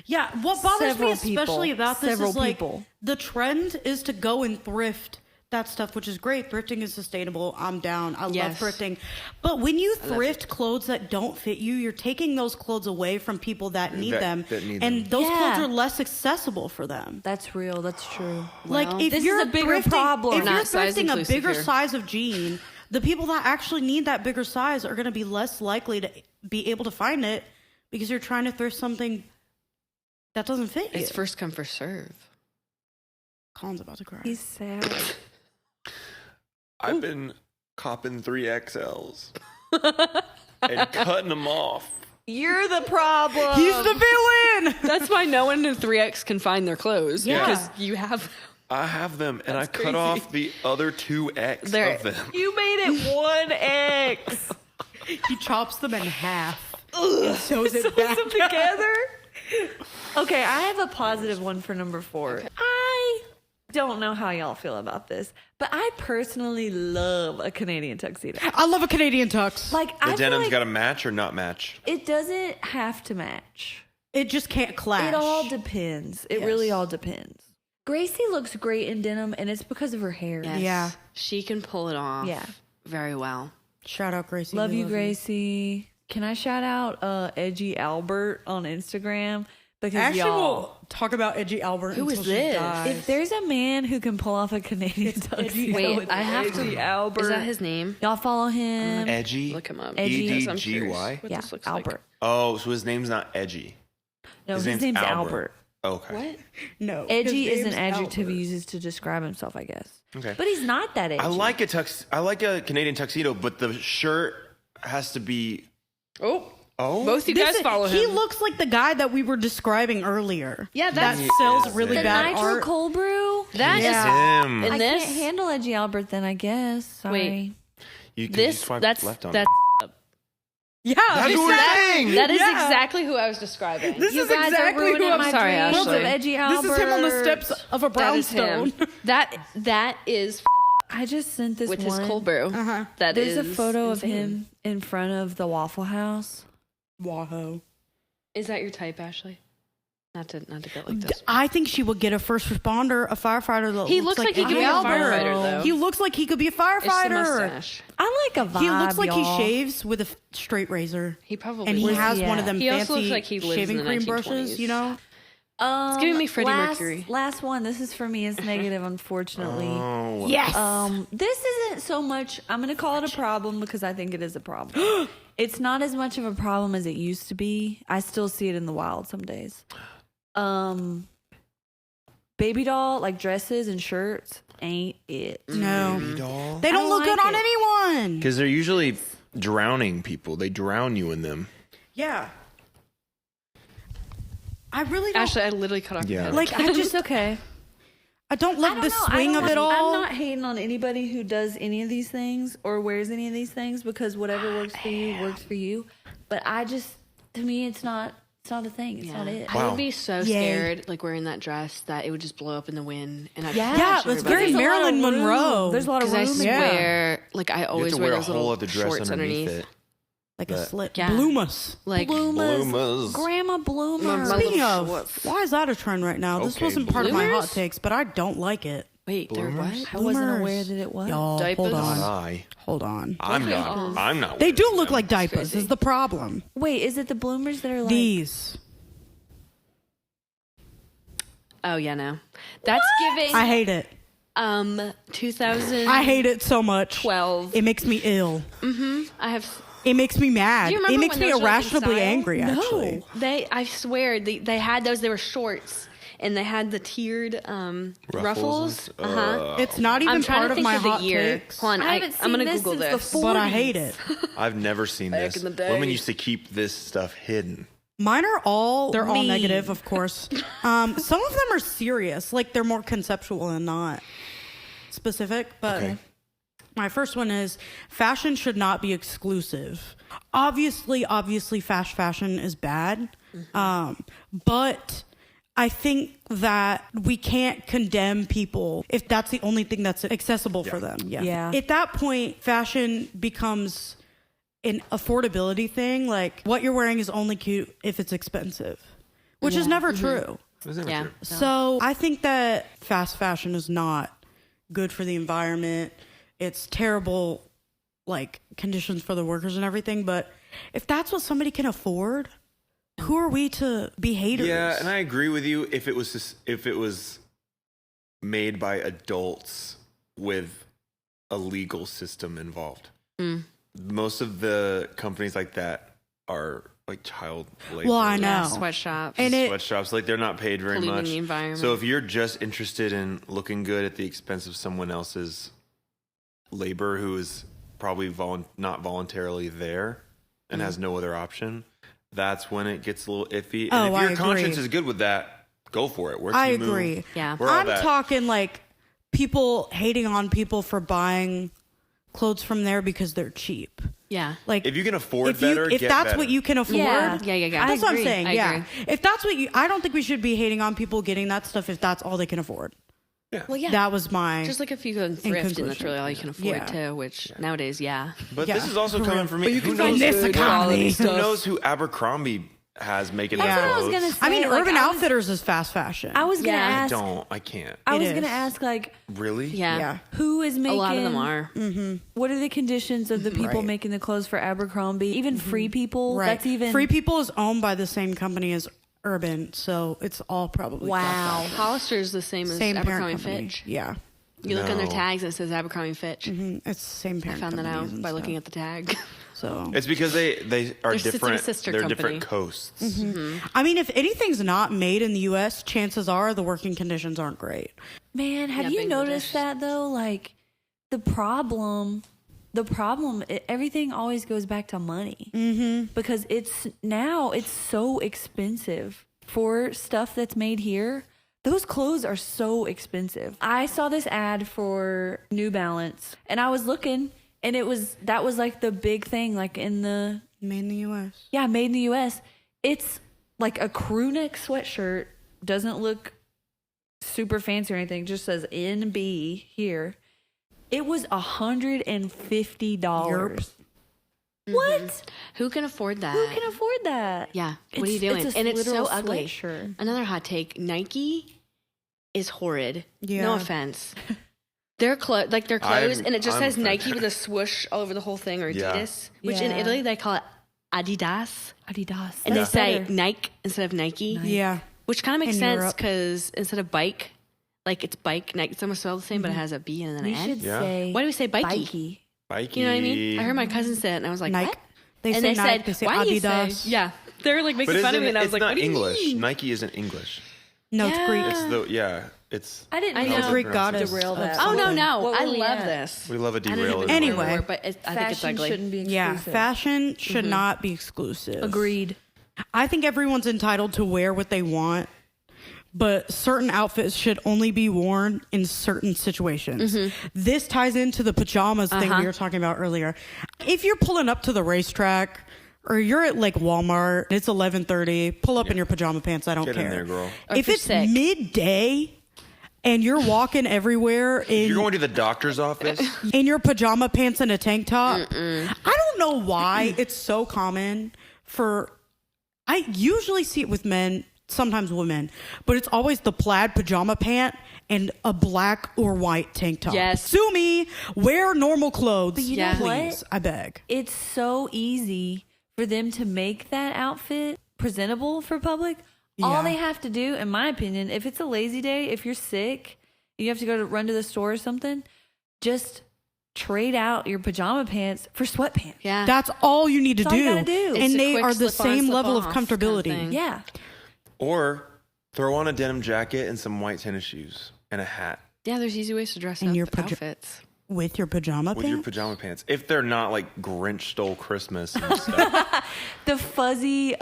yeah, what bothers Several me especially people. about this Several is like people. the trend is to go and thrift that stuff, which is great. Thrifting is sustainable. I'm down. I Yes. love thrifting. But when you thrift clothes that don't fit you, you're taking those clothes away from people that need them. that need and them. those Yeah. clothes are less accessible for them. That's real. That's true. Like if this is you're a bigger thrifting, problem. if you're Not size thrifting a inclusive bigger here. size of jean, the people that actually need that bigger size are going to be less likely to be able to find it because you're trying to thrift something that doesn't fit you. It's first come, first serve. Colin's about to cry. He's sad. I've been copping 3XLs and cutting them off. You're the problem. He's the villain. That's why no one in 3X can find their clothes. Yeah. Because you have. I have them, and I That's cut crazy. off the other 2X There- of them. You made it 1X. He chops them in half and sews it back Put them together. Okay, I have a positive one for number 4. I don't know how y'all feel about this, but I personally love a Canadian tuxedo. I love a Canadian tux. Like, The I feel denim's like got to match or not match. it doesn't have to match. It just can't clash. It all depends. It really all depends. Gracie looks great in denim, and it's because of her hair. Yes. Yeah. She can pull it off. Yeah. Very well. Shout out Gracie. Love We you, Gracie. Can I shout out Edgy Albert on Instagram? Because Actually, y'all, we'll talk about Edgy Albert. Who until is she this? dies. if there's a man who can pull off a Canadian tuxedo, Wait, it's I have to. Edgy Albert. Is that his name? Y'all follow him. Edgy. Look him up. Edgy. Because I'm curious EDGY? what Yeah, this looks Albert. like. Oh, so his name's not Edgy. No, His his name's name's Albert. Albert. Okay. What? No. Edgy his is an name's adjective Albert. he uses to describe himself, I guess. Okay. But he's not that edgy. I like a Canadian tuxedo, but the shirt has to be. Oh. Oh. Both you This guys is- follow him. He looks like the guy that we were describing earlier. Yeah, that that's sells really the bad nitro art. cold brew. that is Yeah. Him. And I this- can't handle Edgy Albert then, I guess. Sorry. Wait. You can this. swipe That's left on that's. Yeah, That's what we're saying. That is Yeah. exactly who I was describing. This You is guys are exactly ruining who I'm my sorry, dreams Ashley. of Edgy Albert. This is him on the steps of a That is him. brownstone. that is I just sent this with one. his cold brew. Uh-huh. That There's a is photo insane. of him in front of the Waffle House. Wahoo. Is that your type, Ashley? Not to get like this. I think she would get a first responder, a firefighter. That He looks like he could Edgy be a Albert. firefighter, though. He looks like he could be a It's the firefighter. mustache. I like a vibe. He looks like y'all. he shaves with a straight razor. He probably And he would. has Yeah. one of them He also fancy looks like he lives shaving in the cream 1920s. brushes, you know? It's giving me Freddie Mercury. Last one. This is for me. It's negative, unfortunately. Oh. Yes. This isn't so much. I'm going to call it a problem because I think it is a problem. It's not as much of a problem as it used to be. I still see it in the wild some days. Baby doll, like dresses and shirts, ain't it. No. Doll. They don't I look like good on it. anyone. Because they're usually drowning people. They drown you in them. Yeah. I really don't. Ashley, I literally cut off your Yeah. head. Like, I It's just, okay. I don't love the I swing don't of it know. all. I'm not hating on anybody who does any of these things or wears any of these things because whatever works for you works for you. But I just, to me, it's not a thing. It's not it. I Wow. would be so Yay. scared, like wearing that dress, that it would just blow up in the wind. And I'd Yeah. Yeah, crush it's very everybody. There's a lot of Marilyn room. Monroe. There's a lot of Because I room. in Yeah. swear, like I You have always to wear wear a those whole little other dress shorts underneath underneath. it. like a But- slit. Yeah. Bloomus. Like Bloomers. Grandma Bloomer. My Speaking little of, shorts. why is that a trend right now? This Okay, wasn't part of my hot bloomers? takes, but I don't like it. wait, they're what? Bloomers? I wasn't Bloomers. aware that it was. Y'all, Diapers? hold Not on. I. Hold on. I'm not. They do wearing look them. like diapers, is the problem. Wait, is it the bloomers that are like These. Oh yeah, no, that's giving. I hate it. 2012. I hate it so much. 12. It makes me ill. I have. It makes me mad. Do you remember It makes when me those were, like, in irrationally style? angry, actually. They, I swear, they had those. They were shorts, and they had the tiered ruffles. and- It's not I'm even trying part to of think my of the hot year. takes. Hold on, I haven't I'm seen gonna this Google since this. the But I hate 40s. it. I've never seen Back this. in the day. Women used to keep this stuff hidden. Mine are all, they're all Me. negative, of course. Some of them are serious. Like, they're more conceptual and not specific. But Okay. my first one is fashion should not be exclusive. Obviously, fast fashion is bad. But I think that we can't condemn people if that's the only thing that's accessible for them. Yeah. At that point, fashion becomes an affordability thing. Like, what you're wearing is only cute if it's expensive, which is never true. Yeah. So I think that fast fashion is not good for the environment. It's terrible, like, conditions for the workers and everything. But if that's what somebody can afford, who are we to be haters? Yeah, and I agree with you if it was made by adults with a legal system involved. Most of the companies like that are like child labor. Well, I know. Yeah, sweatshops. And it- Sweatshops, like they're not paid very Polluting much. the environment. So if you're just interested in looking good at the expense of someone else's labor who is probably not voluntarily there and has no other option, that's when it gets a little iffy. And Oh, if your I conscience agree. is good with that, go for it. Where I can you move? agree. Yeah. Where all I'm that- talking like people hating on people for buying clothes from there because they're cheap. yeah. Like, If you can afford if better, if get that's better. what you can afford, Yeah. that's I what I'm saying. I Yeah, agree. if that's what I don't think we should be hating on people getting that stuff if that's all they can afford. Well, yeah. That was my. Just like if you go and thrift and that's conclusion. really all you can afford Yeah. to, which nowadays, yeah. But Yeah. this is also coming from me. But you Who can find knows this who- economy. Who knows who Abercrombie has making That's their what I was clothes? gonna say. I mean, like, Urban I was- Outfitters is fast fashion. I was gonna Yeah. ask. I can't. I It was is. gonna ask, like, Really? Yeah. Yeah. who is making A lot of them are. What are the conditions of the people Right. making the clothes for Abercrombie? Even Free People. Right. That's even Free People is owned by the same company as Urban, so it's all probably Wow. fast fashion. Hollister's the same as Same Abercrombie parent company. Fitch. Yeah. You look on their No. tags and it says Abercrombie Fitch. It's the same I parent found that companies out and by stuff. looking at the tag. So It's because they are They're like a different. sister They're company. different coasts. I mean, if anything's not made in the U.S., chances are the working conditions aren't great. Man, have Yeah, you Bangladesh. noticed that though? Like the problem, everything always goes back to money. Mm-hmm. Because it's so expensive for stuff that's made here. Those clothes are so expensive. I saw this ad for New Balance and I was looking and that was like the big thing, like in the, Made in the U.S. yeah, made in the U.S. It's like a crew neck sweatshirt, doesn't look super fancy or anything, just says NB here. It was $150. What? Who can afford that? Who can afford that? Yeah. What are you doing? It's a And it's so literal ugly. sweatshirt. Another hot take. Nike is horrid. Yeah. No offense. Their clothes, and it just I'm says Nike offended. with a swoosh all over the whole thing, or Yeah. Adidas, which in Yeah. Italy they call it Adidas, Adidas. and That's they say better. Nike instead of Nike, Yeah. which kind of makes In sense Europe. because instead of bike, like it's bike, Nike, it's almost spelled the same, but it has a B and then an We N. should Yeah. say Why do we say bikey? bikey. Bikey. You know what I mean? I heard my cousin say it, and I was like, Nike. what? They And say they Nike. said, They say why do you Adidas. say? Yeah, they were like But making fun of me, and I was it's like, not what do you English. mean? Nike isn't English. No, it's Yeah. Greek. It's it's. I didn't I mean know. to It's a Greek goddess. derail that. of Oh no, something. no, What I were we love at? this. We love a I don't derail. even know Anyway. where we were, but I think it's Fashion ugly. shouldn't be Yeah, exclusive. fashion should not be exclusive. Agreed. I think everyone's entitled to wear what they want, but certain outfits should only be worn in certain situations. This ties into the pajamas thing we were talking about earlier. If you're pulling up to the racetrack or you're at like Walmart, it's 11:30, pull up in your pajama pants, I don't Get in care. there, girl. Or If if you're it's sick. midday and you're walking everywhere You're in going to the doctor's office. in your pajama pants and a tank top. I don't know why it's so common for. I usually see it with men, sometimes women, but it's always the plaid pajama pant and a black or white tank top. Yes. Sue me. Wear normal clothes. But you Yeah. know Please, what? I beg. It's so easy for them to make that outfit presentable for public. Yeah. All they have to do, in my opinion, if it's a lazy day, if you're sick, you have to run to the store or something, just trade out your pajama pants for sweatpants. Yeah. That's all you need to That's all do. you gotta do. It's And a they quick are the slip-on, same level of slip-off kind of comfortability. thing. Yeah. Or throw on a denim jacket and some white tennis shoes and a hat Yeah, there's easy ways to dress And up your outfits. With your pajama with your pants? pajama pants. If they're not like Grinch stole Christmas and stuff. The fuzzy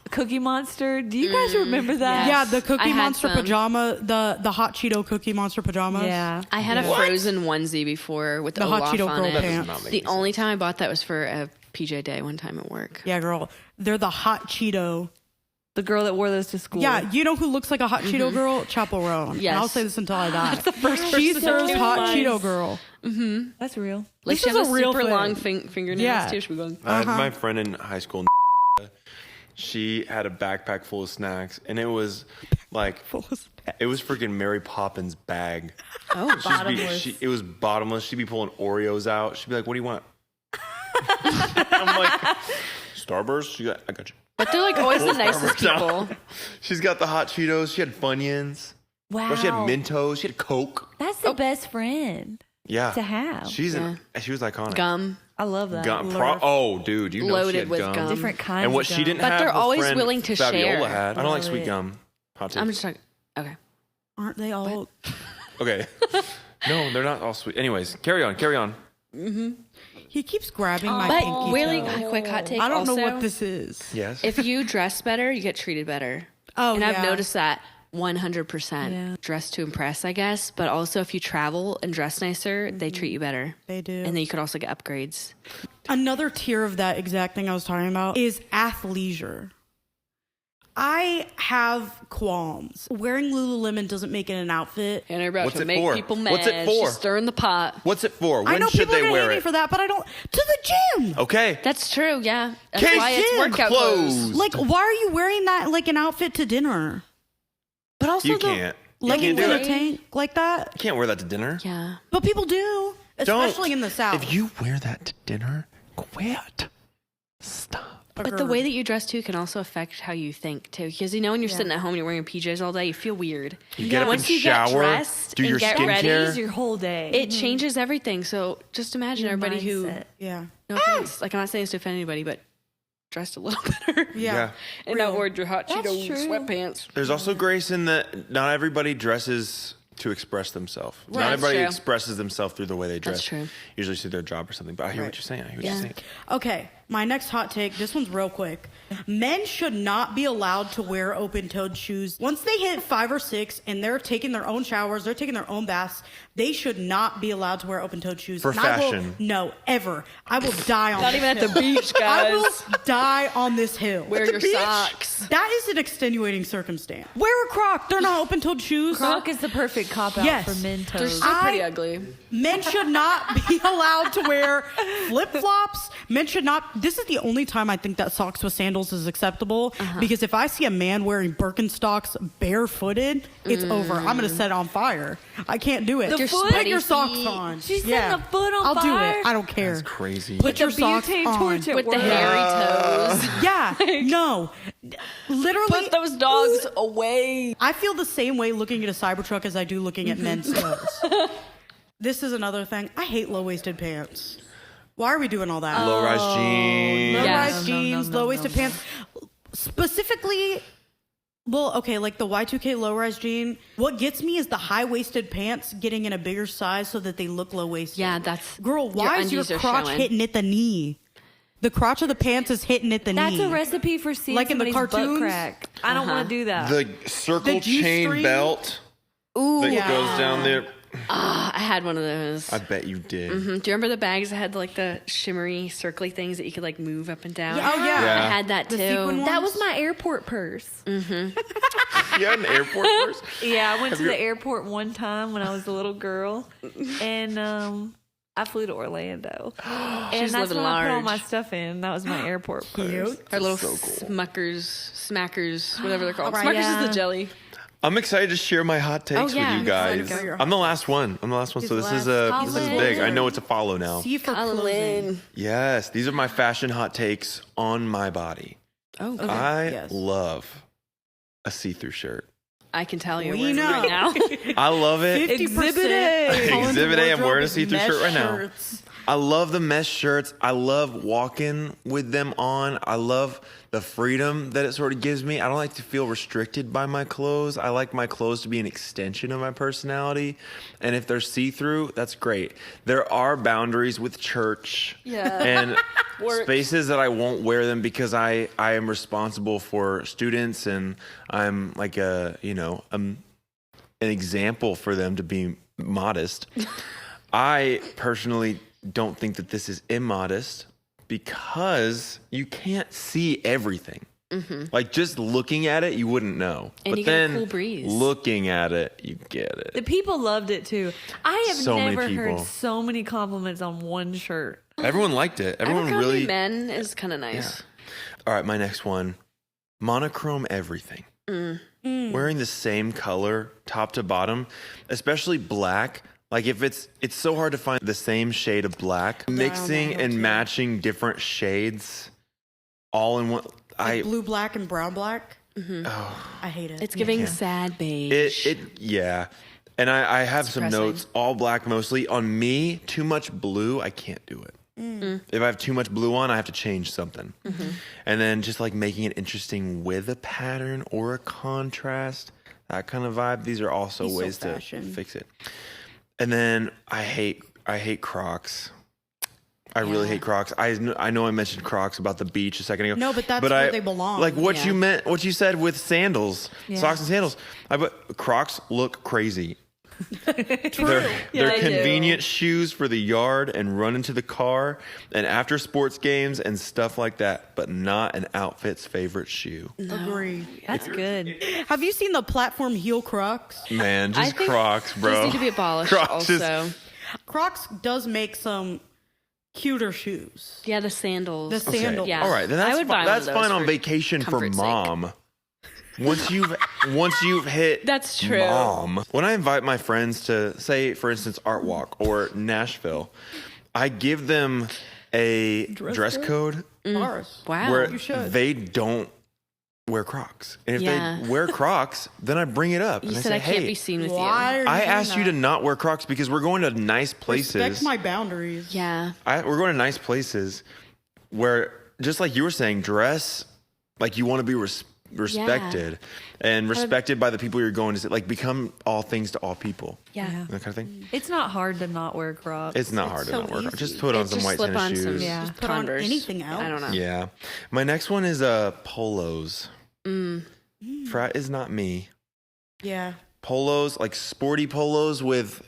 Cookie Monster. Do you guys remember that? yes. Yeah, the I Cookie had Monster some. pajama, the Hot Cheeto Cookie Monster pajamas. Yeah. I had a frozen onesie before with the, The Hot Olaf Cheeto on girl it. That does pants. not make The any only sense. time I bought that was for a PJ day one time at work. Yeah, girl. They're the Hot Cheeto. The girl that wore those to school. Yeah, you know who looks like a Hot Cheeto girl? Chapel Roan. And Yes. I'll say this until I die. That's the first person She that serves came to Hot mind. Cheeto girl. That's real. Like This she is has a a real super thing. long fingernails Yeah. too. She was going, I had my friend in high school. She had a backpack full of snacks, and it was like it was freaking Mary Poppins' bag. oh, It was bottomless. She'd be pulling Oreos out. She'd be like, "What do you want?" I'm like, "Starburst." I got you. but they're like always the nicest Starburst out. people. She's got the hot Cheetos. She had Funyuns. Wow. Well, she had Mentos. She had Coke. That's the best friend Yeah, to have. she was iconic. Gum. I love that. Oh, dude, you know Loaded she had with gum. gum. Different kinds And what of she gum. didn't But have, they're her always friend willing to Fabiola share. had. I don't like Love sweet it. gum. Hot take. I'm just talking. Okay. Aren't they all? Okay. No, they're not all sweet. Anyways, carry on. He keeps grabbing my But pinky really toe. quick hot take. I don't know also, what this is. Yes. If you dress better, you get treated better. Oh, and yeah. I've noticed that 100%. Yeah. Dress to impress, I guess. But also, if you travel and dress nicer, they treat you better. They do. And then you could also get upgrades. Another tier of that exact thing I was talking about is athleisure. I have qualms. Wearing Lululemon doesn't make it an outfit. And they're about What's to it make for? people mad. What's it for? She's stirring the pot. What's it for? I When know should people are they gonna hate wear me it? for that, but I don't. To the gym. Okay. That's true, yeah. That's Case why it's gym workout clothes. clothes. Like, why are you wearing that like an outfit to dinner? But also You can't. You can't leggings do in a it. tank like that. You can't wear that to dinner. Yeah. But people do, especially Don't. in the South. If you wear that to dinner, quit. Stop. But the way that you dress too can also affect how you think too. Because when you're sitting at home and you're wearing PJs all day, you feel weird. You get up Once and you shower, get dressed do and your get ready, skincare. It's your whole day. it changes everything. So just imagine Your everybody who, mindset. Yeah. no offense, like I'm not saying this to offend anybody, but dressed a little better. Yeah. And not wore your hot That's Cheeto true. sweatpants. There's also grace in that not everybody dresses to express themselves. Not That's everybody true. expresses themselves through the way they dress. That's true. Usually through their job or something. But I hear Right. what you're saying. I hear what Yeah. you're saying. Okay, my next hot take. This one's real quick. Men should not be allowed to wear open-toed shoes. Once they hit 5 or 6 and they're taking their own showers, they're taking their own baths, they should not be allowed to wear open-toed shoes. For And I will- fashion. no, ever. I will die on Not this even at the hill. beach, I will guys. die on this hill. Wear At the your beach? socks. That is an extenuating circumstance. Wear a Croc. They're not open-toed shoes. Croc is the perfect cop out Yes. for men They're toes. still pretty I- ugly. Men should not be allowed to wear flip-flops. Men should not. This is the only time I think that socks with sandals is acceptable. Because if I see a man wearing Birkenstocks barefooted, it's over. I'm going to set it on fire. I can't do it. The Just foot? put your socks feet. on. She's setting the foot on I'll do fire? it. I don't care. That's crazy. Put your socks butane on. torch at With the work. hairy toes. Yeah. No. Literally. Put those dogs away. I feel the same way looking at a Cybertruck as I do looking at men's toes. This is another thing. I hate low-waisted pants. Why are we doing all that? Low-rise jeans. Low-rise Yes. jeans, low-waisted pants. Specifically, well, okay, like the Y2K low-rise jean. What gets me is the high-waisted pants getting in a bigger size so that they look low-waisted. Yeah, that's Girl, why is your undies are crotch showing. hitting at the knee? The crotch of the pants is hitting at the That's knee. a recipe for seeing Like in the somebody's butt cartoons? crack. I don't want to do that. The circle The chain G-string? belt Ooh, that Yeah. goes down there. I had one of those. I bet you did. Do you remember the bags that had like the shimmery, circly things that you could like move up and down? Oh, yeah. Yeah. I had that The too. sequin That ones? was my airport purse. You had an airport purse? Yeah, I went to you- the airport one time when I was a little girl, and I flew to Orlando, and She's that's living when I put all large. my stuff in. That was my airport purse. Our little So cool. smackers, whatever they're called. All right, Smackers yeah. is the jelly. I'm excited to share my hot takes yeah, with you I'm guys. excited. I'm the last one. So this is last. big. I know it's a follow now. See for closing. Colin. Yes, these are my fashion hot takes on my body. Oh, okay. I yes. love a see-through shirt. I can tell you're We wearing it know. right now. I love it. 50% Exhibit A. Colin's Exhibit A, I'm wardrobe wearing a is see-through mesh shirt right now. shirts. I love the mesh shirts. I love walking with them on. I love the freedom that it sort of gives me. I don't like to feel restricted by my clothes. I like my clothes to be an extension of my personality. And if they're see-through, that's great. There are boundaries with church Yeah. and Work. spaces that I won't wear them because I am responsible for students and I'm like an example for them to be modest. I personally don't think that this is immodest because you can't see everything. Like just looking at it, you wouldn't know. And but you get a then cool breeze. looking at it, you get it. The people loved it too. I have So many never people. heard so many compliments on one shirt. Everyone liked it. Everyone Abercrombie really. men is kind of nice. All right, my next one. Monochrome everything. Wearing the same color top to bottom, especially black. Like if it's so hard to find the same shade of black. Mixing and matching different shades all in one. Like blue, black, and brown, black. I hate it. It's giving sad beige. Yeah. And I have some depressing. notes, all black mostly. On me, too much blue, I can't do it. If I have too much blue on, I have to change something. And then just like making it interesting with a pattern or a contrast, that kind of vibe. These are also He's so ways to fashion. fix it. And then I hate Crocs. I really hate Crocs. I know I mentioned Crocs about the beach a second ago. No, but that's where they belong. Like what Yeah. what you said with sandals, socks and sandals. But Crocs look crazy. They're they do. convenient shoes for the yard and run into the car and after sports games and stuff like that, but not an outfit's favorite shoe. Agree. That's good. Have you seen the platform heel Crocs? Man, I just think Crocs, bro. Those need to be abolished Crocs is- also. Crocs does make some cuter shoes. Yeah, the sandals. The sandals. Yeah. All right, then I that's would buy one of that's those fine on for vacation for comfort's sake. mom. Once you've hit That's true. mom. When I invite my friends to say, for instance, Art Walk or Nashville, I give them a dress code Ours. Wow. where You should. they don't wear Crocs. And if Yeah. they wear Crocs, then I bring it up You and I said say, I can't hey, be seen with Why you. are I doing asked you that? to not wear Crocs because we're going to nice places. Respect my boundaries. Yeah. We're going to nice places where, just like you were saying, dress like you want to be respected and respected by the people you're going to see. Like, become all things to all people. Yeah. That kind of thing. It's not hard to not wear Crocs. It's not hard to so not wear Crocs. easy. Just put on Just some white slip tennis on shoes. some Yeah. Just put on Converse. anything else. I don't know. Yeah. My next one is polos. Frat is not me. Yeah. Polos, like sporty polos with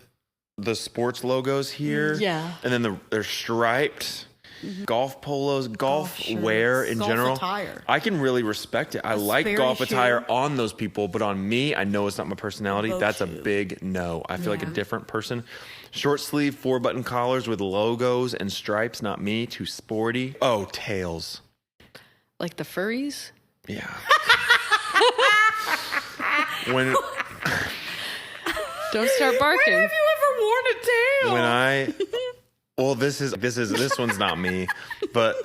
the sports logos here. Yeah. And then they're striped. Golf polos, golf shirts, wear in golf general. attire. I can really respect it. I like very golf sheer. attire on those people, but on me, I know it's not my personality. Boat That's a shoe. big no. I feel like a Yeah. different person. Short sleeve, 4-button collars with logos and stripes, not me. Too sporty. Oh, tails. Like the furries? Yeah. when Don't start barking. Have you ever worn a tail? when I well, this one's not me, but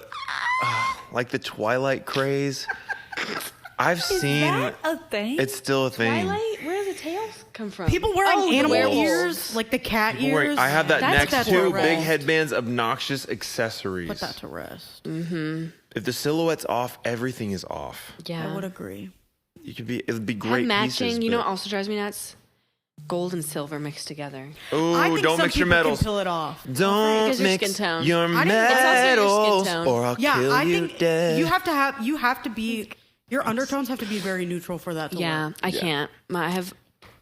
like the Twilight craze. I've Is seen that a thing? it's still a thing. Twilight? Where do the tails come from? People wearing the animal werewolves. ears, like the cat People wearing- ears. I have that That's next better to rest. big headbands, obnoxious accessories. Put that to rest. If the silhouette's off, everything is off. Yeah. I would agree. It would be Have great matching. pieces. You know but- what also drives me nuts? Gold and silver mixed together. Ooh, I think don't some mix your people metals. Can pull it off. Don't Because your mix skin tone. your I think it's also your metals, skin tone. or I'll Yeah, kill I you think dead. you have to be. Your undertones have to be very neutral for that to Yeah, work. I can't. I have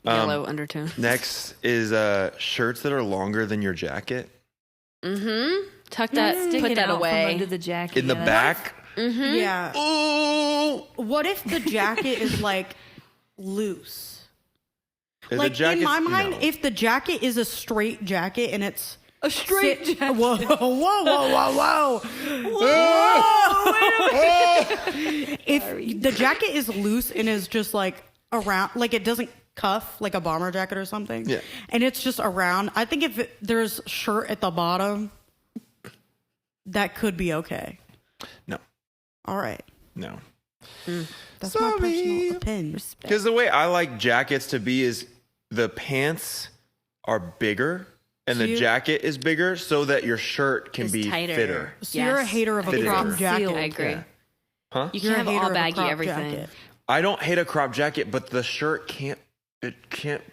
yellow undertone. Next is shirts that are longer than your jacket. Tuck that. Sticking Put that out away. from under the jacket. In the yeah. back. Yeah. Ooh. What if the jacket is like loose? The Like in jacket's- my mind, no. if the jacket is a straight jacket and it's A straight jacket. Whoa, whoa, whoa, if the jacket is loose and is just like around, like it doesn't cuff like a bomber jacket or something, Yeah. and it's just around, I think if there's shirt at the bottom, that could be okay. No. All right. No. That's my personal opinion. Because the way I like jackets to be is the pants are bigger and the you- jacket is bigger so that your shirt can It's be tighter. fitter. So you're a Yes. hater of a Fitted. crop It's jacket. sealed. I agree. Yeah. Huh? You You're can't a have hater all of a baggy crop everything. jacket. I don't hate a crop jacket, but the shirt can't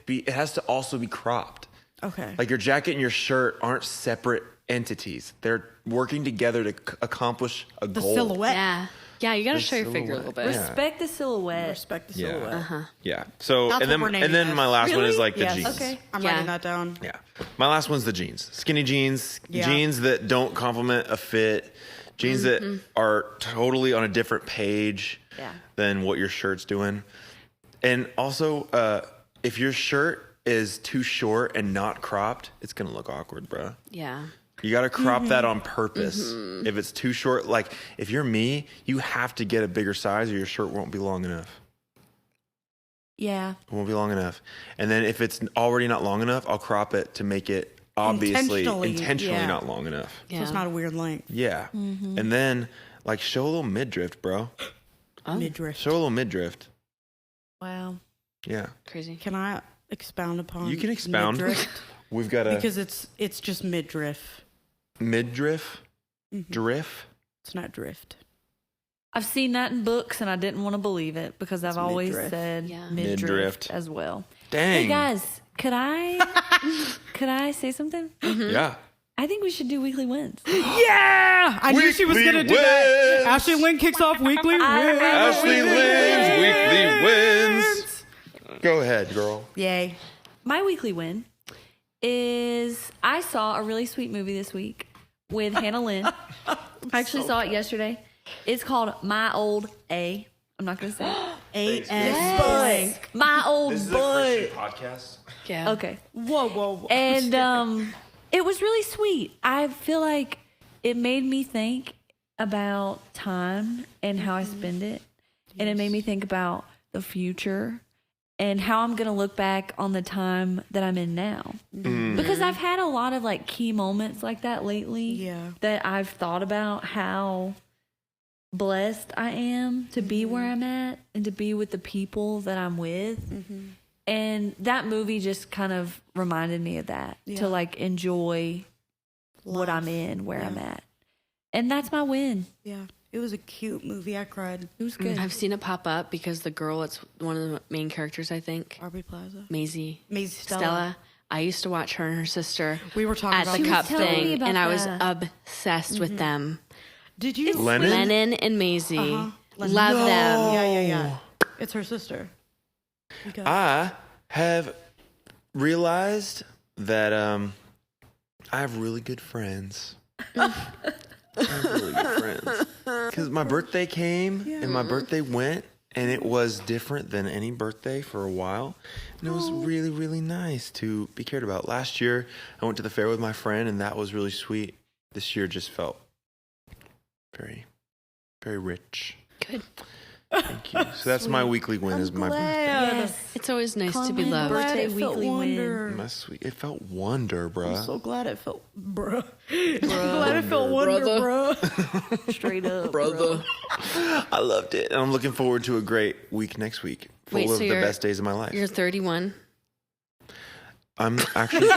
be, it has to also be cropped. Okay. Like your jacket and your shirt aren't separate entities. They're working together to accomplish a the goal. silhouette. Yeah. Yeah, you got to The show your figure a little bit. silhouette. Respect the silhouette. Respect the Yeah. silhouette. Yeah. So That's and then what we're and naming then my this. last one is like the Yes. jeans. Okay. I'm Yeah. writing that down. Yeah. My last one's the jeans. Skinny jeans, Yeah. jeans that don't complement a fit, jeans that are totally on a different page Yeah. than what your shirt's doing. And also, if your shirt is too short and not cropped, it's going to look awkward, bro. Yeah. You got to crop that on purpose. If it's too short, like if you're me, you have to get a bigger size or your shirt won't be long enough. Yeah. It won't be long enough. And then if it's already not long enough, I'll crop it to make it obviously intentionally yeah. not long enough. So it's not a weird length. Yeah. And then like show a little midriff, bro. Midriff. Show a little midriff. Wow. Yeah. Crazy. Can I expound upon? You can expound. midriff? We've got a Because it's just midriff. midriff, drift. It's not drift. I've seen that in books and I didn't want to believe it because I've always midriff. said Yeah. midriff Midriff. as well. Dang. Hey guys, could I say something? Yeah. I think we should do weekly wins. Yeah! I knew she was Weekly going to do that. wins. Ashley Lynn kicks off weekly wins. Ashley Lynn's weekly wins. Go ahead, girl. Yay. my weekly win is I saw a really sweet movie this week with Hannah Lynn. I actually saw it yesterday. It's called My Old A. I'm not going to say it. A.S. My Old boy. podcast. Yeah. Okay. Whoa. And it was really sweet. I feel like it made me think about time and how I spend it. And it made me think about the future and how I'm going to look back on the time that I'm in now. Because I've had a lot of like key moments like that lately. Yeah. That I've thought about how blessed I am to be where I'm at and to be with the people that I'm with. And that movie just kind of reminded me of that, to like enjoy what I'm in, where I'm at. And that's my win. Yeah. It was a cute movie. I cried. It was good. I've seen it pop up because the girl, it's one of the main characters, I think. Aubrey Plaza. Maisie Stella. Stella. I used to watch her and her sister We were talking at about the She was cup telling me thing, about and I was that. obsessed with them. Did you? Lennon? And Maisie. Lennon. Love them. Yeah. It's her sister. You go. I have realized that I have really good friends. I have really good friends. Because my birthday came and my birthday went, and it was different than any birthday for a while. And it was really, really nice to be cared about. Last year, I went to the fair with my friend, and that was really sweet. This year just felt very, very rich. Good. Thank you. So that's my weekly win is my birthday. Yes. It's always nice to be Comment loved. birthday it felt weekly win. wonder. My sweet. It felt wonder, bruh. I'm so glad it felt, bruh. Glad it felt wonder, bruh. Straight up. Brother. I loved it. And I'm looking forward to a great week next week. Full Wait, of so the you're- best days of my life. You're 31. I'm actually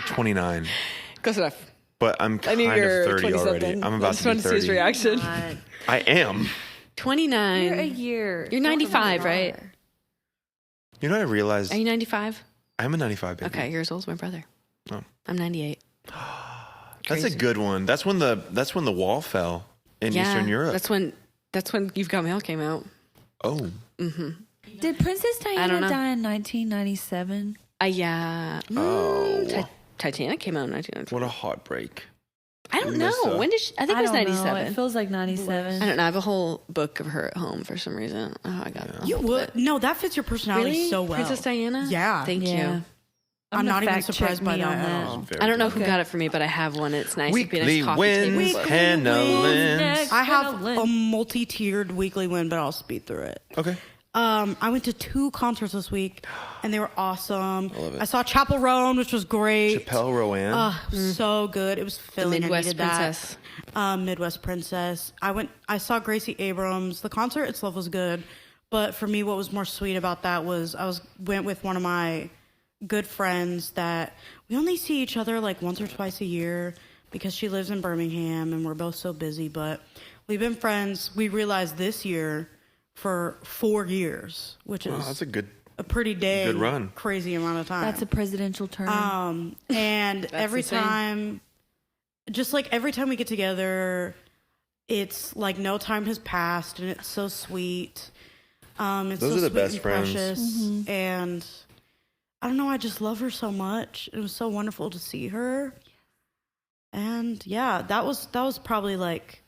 29. Close enough. But I'm kind of 30 already. I'm about to be 30. reaction. God. I am. 29. You're a year. You're 95, right? You know what I realized? Are you 95? I'm a 95 baby. Okay, you're as old as my brother. Oh. I'm 98. That's a good one. That's when the wall fell in Eastern Europe. That's when You've Got Mail came out. Oh. Did Princess I Diana don't know. die in 1997? Yeah. Oh. Titanic came out in 1992. What a heartbreak. I don't miss know. that. When did she? I think it was don't know. 97. It feels like 97. I don't know. I have a whole book of her at home for some reason. Oh, I got it. You would. No, that fits your personality Really? so well. Princess Diana? Yeah. Thank Yeah. you. I'm gonna not even fact check surprised by me that on at that. all. I don't know who Okay. got it for me, but I have one. It's nice. It'd be a nice Weekly coffee wins. table book. Hannah Lynn. Next. I have Lynn. a multi-tiered weekly win, but I'll speed through it. Okay. I went to 2 concerts this week, and they were awesome. I love it. I saw Chapel Roan, which was great. Chappelle Rowan. So good. It was The filling. Midwest I needed that. Princess. Midwest Princess. I saw Gracie Abrams. The concert itself was good, but for me, what was more sweet about that was went with one of my good friends that we only see each other like once or twice a year because she lives in Birmingham and we're both so busy. But we've been friends. We realized this year for 4 years, which Wow, is that's a good. a pretty dang Good run. crazy amount of time. That's a presidential term. And every insane. time, just like every time we get together, it's like no time has passed, and it's so sweet. It's Those so are the sweet best and friends. precious, and I don't know. I just love her so much. It was so wonderful to see her, and yeah, that was probably like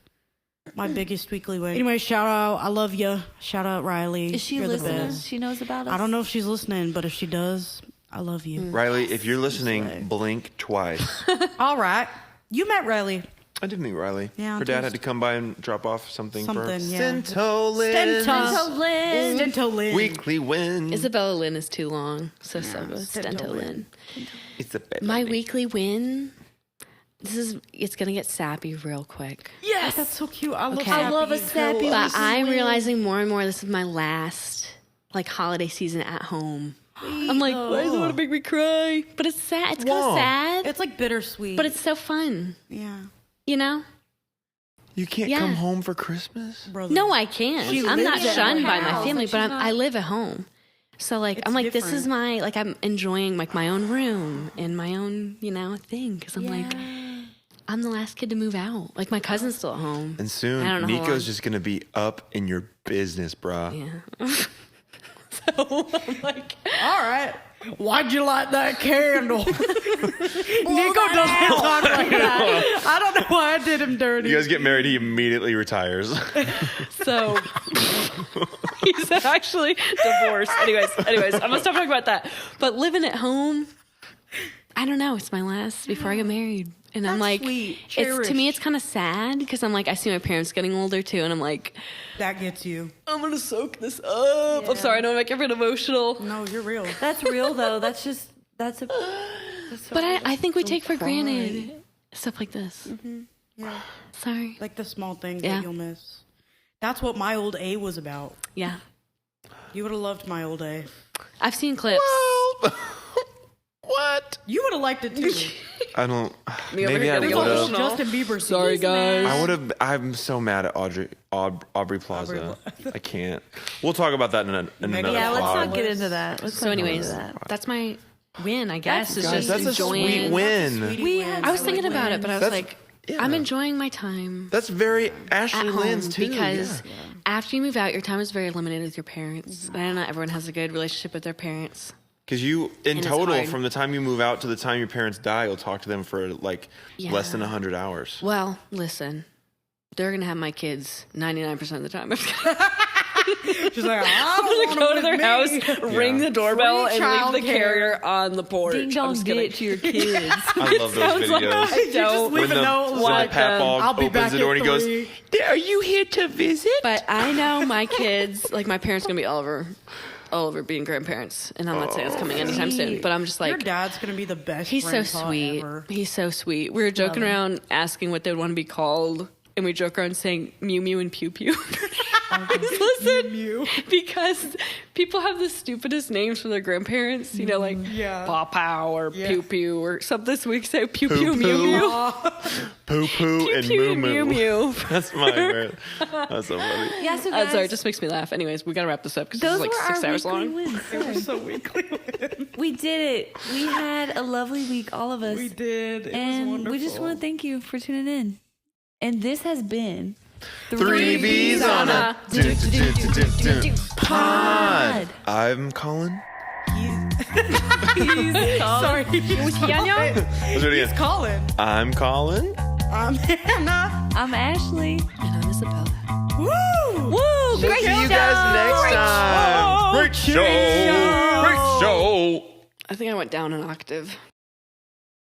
my biggest weekly win. Anyway, shout out, I love you. Shout out Riley. Is she You're the listening? best. She knows about us? I don't know if she's listening, but if she does, I love you. Riley, if you're listening, blink twice. All right, you met Riley. I did meet Riley. Yeah, Her dad just- had to come by and drop off something for Something, yeah. Stento Lynn. Stento Lynn. Stento Lynn. Weekly win. Isabella Lynn is too long. So Stento Lynn. It's a bit. My weekly win. It's gonna get sappy real quick. Yes, that's so cute. I love. Okay. I love a sappy But weekly I'm win. realizing more and more this is my last like holiday season at home. I'm like, why does it want to make me cry? But it's sad. It's kind Whoa. of sad. It's like bittersweet. But it's so fun. yeah, You know? You can't Yeah. come home for Christmas? brother. No, I can't. She I'm not lives at shunned her by my house. family, Like, but she's not- I live at home. So like, It's I'm like, this is different. my like, I'm enjoying like my own room and my own, thing. Because I'm like, I'm the last kid to move out. Like my cousin's still at home. And soon, I don't know how long. Nico's just going to be up in your business, bruh. Yeah. So I'm like, All right. Why'd you light that candle? Nico doesn't talk like that. I don't know why I did him dirty. You guys get married, he immediately retires. So he's actually divorced. Anyways, I'm gonna stop talking about that. But living at home, I don't know. It's my last before I get married, and I'm like, sweet. it's to me, it's kind of sad because I'm like, I see my parents getting older too, and I'm like, That gets you. I'm gonna soak this up. Yeah. I'm sorry, I know I make everyone emotional. No, you're real. That's real though. That's so But I think we take for granted stuff like this. Yeah. Sorry. Like the small things Yeah. that you'll miss. That's what My Old A was about. Yeah. You would have loved My Old A. I've seen clips. What? You would have liked it too. I don't. Me over Maybe here I getting would have. emotional. Justin Bieber. Sorry, guys. I would have. I'm so mad at Aubrey Plaza. I can't. We'll talk about that in another Yeah, let's pod. not get into that. So, anyways, that's my win, I guess. Is Guys, just that's a enjoying. sweet win. We I was thinking about it, but I was That's- like, yeah. I'm enjoying my time That's very Ashley at home Lynn's too. because yeah. after you move out, your time is very limited with your parents. And I know not everyone has a good relationship with their parents. Because you, in it's total, hard. from the time you move out to the time your parents die, you'll talk to them for like Yeah. less than 100 hours. Well, listen, they're gonna have my kids 99% of the time. She's like, I'm gonna go to their house, ring the doorbell, Free and leave the childcare. carrier on the porch. ding I'm dong just kidding. ditch your kids. I love those videos. You just leave when a note. the What Papal I'll be opens back the door at and he goes, 3. "Are you here to visit?" But I know my kids, like my parents, are gonna be all over being grandparents, and I'm not saying it's coming anytime soon. But I'm just Your like, dad's gonna be the best. he's so grandpa sweet. Ever. He's so sweet. We were joking around, asking what they'd want to be called, and we joke around saying Mew Mew and Pew Pew. Listen, because people have the stupidest names for their grandparents. You know, like Paw Pow or Pew Pew or something. So we say Pew Pew Poo Mew Poo. Mew. Poo Poo and Pew Moo and Moo. Mew Mew. That's my word. That's so funny. Yeah, so guys, Sorry, it just makes me laugh. Anyways, we gotta wrap this up because this those is like were 6 our hours weekly long. wins. Sorry. So weekly. We did it. We had a lovely week, all of us. We did. It and was wonderful. we just want to thank you for tuning in. And this has been 3 B's on a pod. I'm Colin. Sorry. Let's do it again. Colin. I'm Colin. I'm Hannah. I'm Ashley. And I'm Isabella. Woo! Woo! We'll see you guys next time. Great show. Great show. I think I went down an octave.